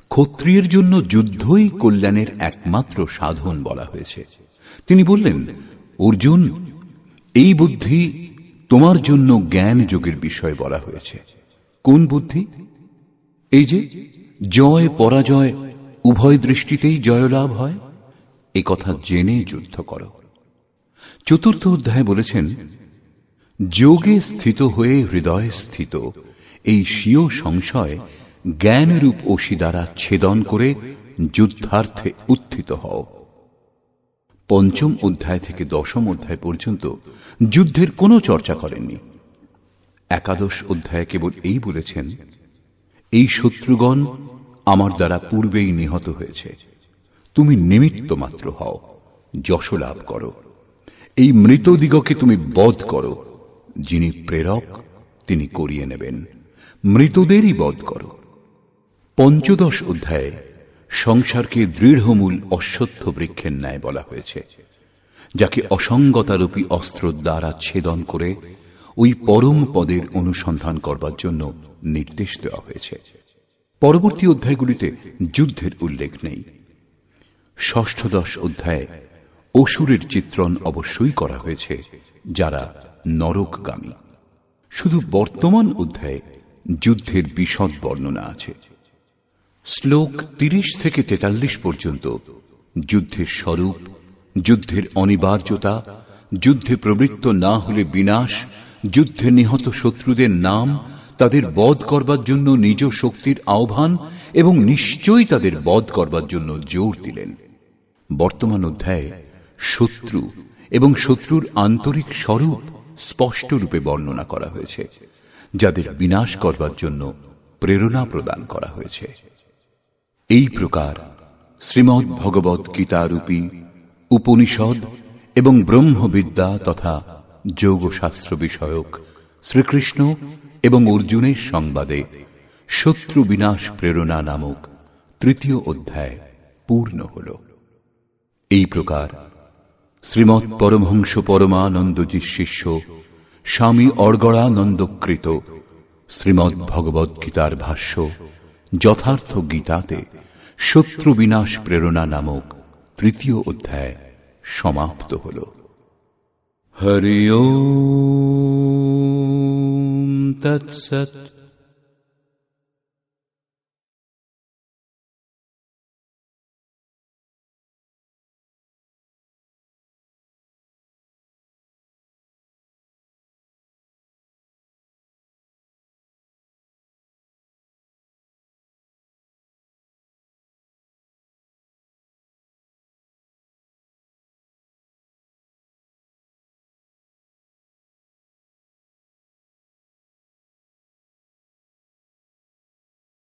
ক্ষত্রিয়ের জন্য যুদ্ধই কল্যাণের একমাত্র সাধন বলা হয়েছে। তিনি বললেন, অর্জুন, এই বুদ্ধি তোমার জন্য জ্ঞান যোগের বিষয় বলা হয়েছে। কোন বুদ্ধি? এই যে জয় পরাজয় উভয় দৃষ্টিতেই জয়লাভ হয়, এ কথা জেনে যুদ্ধ করো। চতুর্থ অধ্যায়ে বলেছেন, যোগে স্থিত হয়ে হৃদয়ে স্থিত এই স্বীয় সংশয় জ্ঞানরূপ অসি দ্বারা ছেদন করে যুদ্ধার্থে উত্থিত হও। পঞ্চম অধ্যায় থেকে দশম অধ্যায় পর্যন্ত যুদ্ধের কোনো চর্চা করেননি। একাদশ অধ্যায়ে কেবল এই বলেছেন, এই শত্রুগণ আমার দ্বারা পূর্বেই নিহত হয়েছে, তুমি নিমিত্ত মাত্র হও, যশ লাভ করো। এই মৃতদিগকে তুমি বধ করো, যিনি প্রেরক তিনি করিয়ে নেবেন, মৃতদেরই বধ করো। পঞ্চদশ অধ্যায়ে সংসারকে দৃঢ়মূল অশ্বত্থ বৃক্ষের ন্যায় বলা হয়েছে, যাকে অসঙ্গতারূপী অস্ত্র দ্বারা ছেদন করে ওই পরম পদের অনুসন্ধান করবার জন্য নির্দেশ দেওয়া হয়েছে। পরবর্তী অধ্যায়গুলিতে যুদ্ধের উল্লেখ নেই। ষষ্ঠদশ অধ্যায়ে অসুরের চিত্রণ অবশ্যই করা হয়েছে, যারা নরকগামী। শুধু বর্তমান অধ্যায়ে যুদ্ধের বিশদ বর্ণনা আছে। শ্লোক 30 থেকে 43 পর্যন্ত যুদ্ধের স্বরূপ, যুদ্ধের অনিবার্যতা, যুদ্ধে প্রবৃত্ত না হলে বিনাশ, যুদ্ধে নিহত শত্রুদের নাম, তাদের বধ করবার জন্য নিজ শক্তির আহ্বান এবং নিশ্চয়ই তাদের বধ করবার জন্য জোর দিলেন। বর্তমান অধ্যায়ে শত্রু এবং শত্রুর আন্তরিক স্বরূপ স্পষ্ট রূপে বর্ণনা করা হয়েছে, যাদের বিনাশ করবার জন্য প্রেরণা প্রদান করা হয়েছে। এই প্রকার শ্রীমদ্ ভগবৎ গীতারূপী উপনিষদ এবং ব্রহ্মবিদ্যা তথা যোগশাস্ত্র বিষয়ক শ্রীকৃষ্ণ এবং অর্জুনের সংবাদে শত্রু বিনাশ প্রেরণা নামক তৃতীয় অধ্যায় পূর্ণ হল। এই প্রকার শ্রীমৎ পরমহংস পরমানন্দজির শিষ্য স্বামী অর্গড়ানন্দকৃত শ্রীমদ্ ভগবৎ গীতার ভাষ্য যথার্থ গীতাতে শত্রু বিনাশ প্রেরণা নামক তৃতীয় অধ্যায় সমাপ্ত হল। হরি ওম তৎসৎ।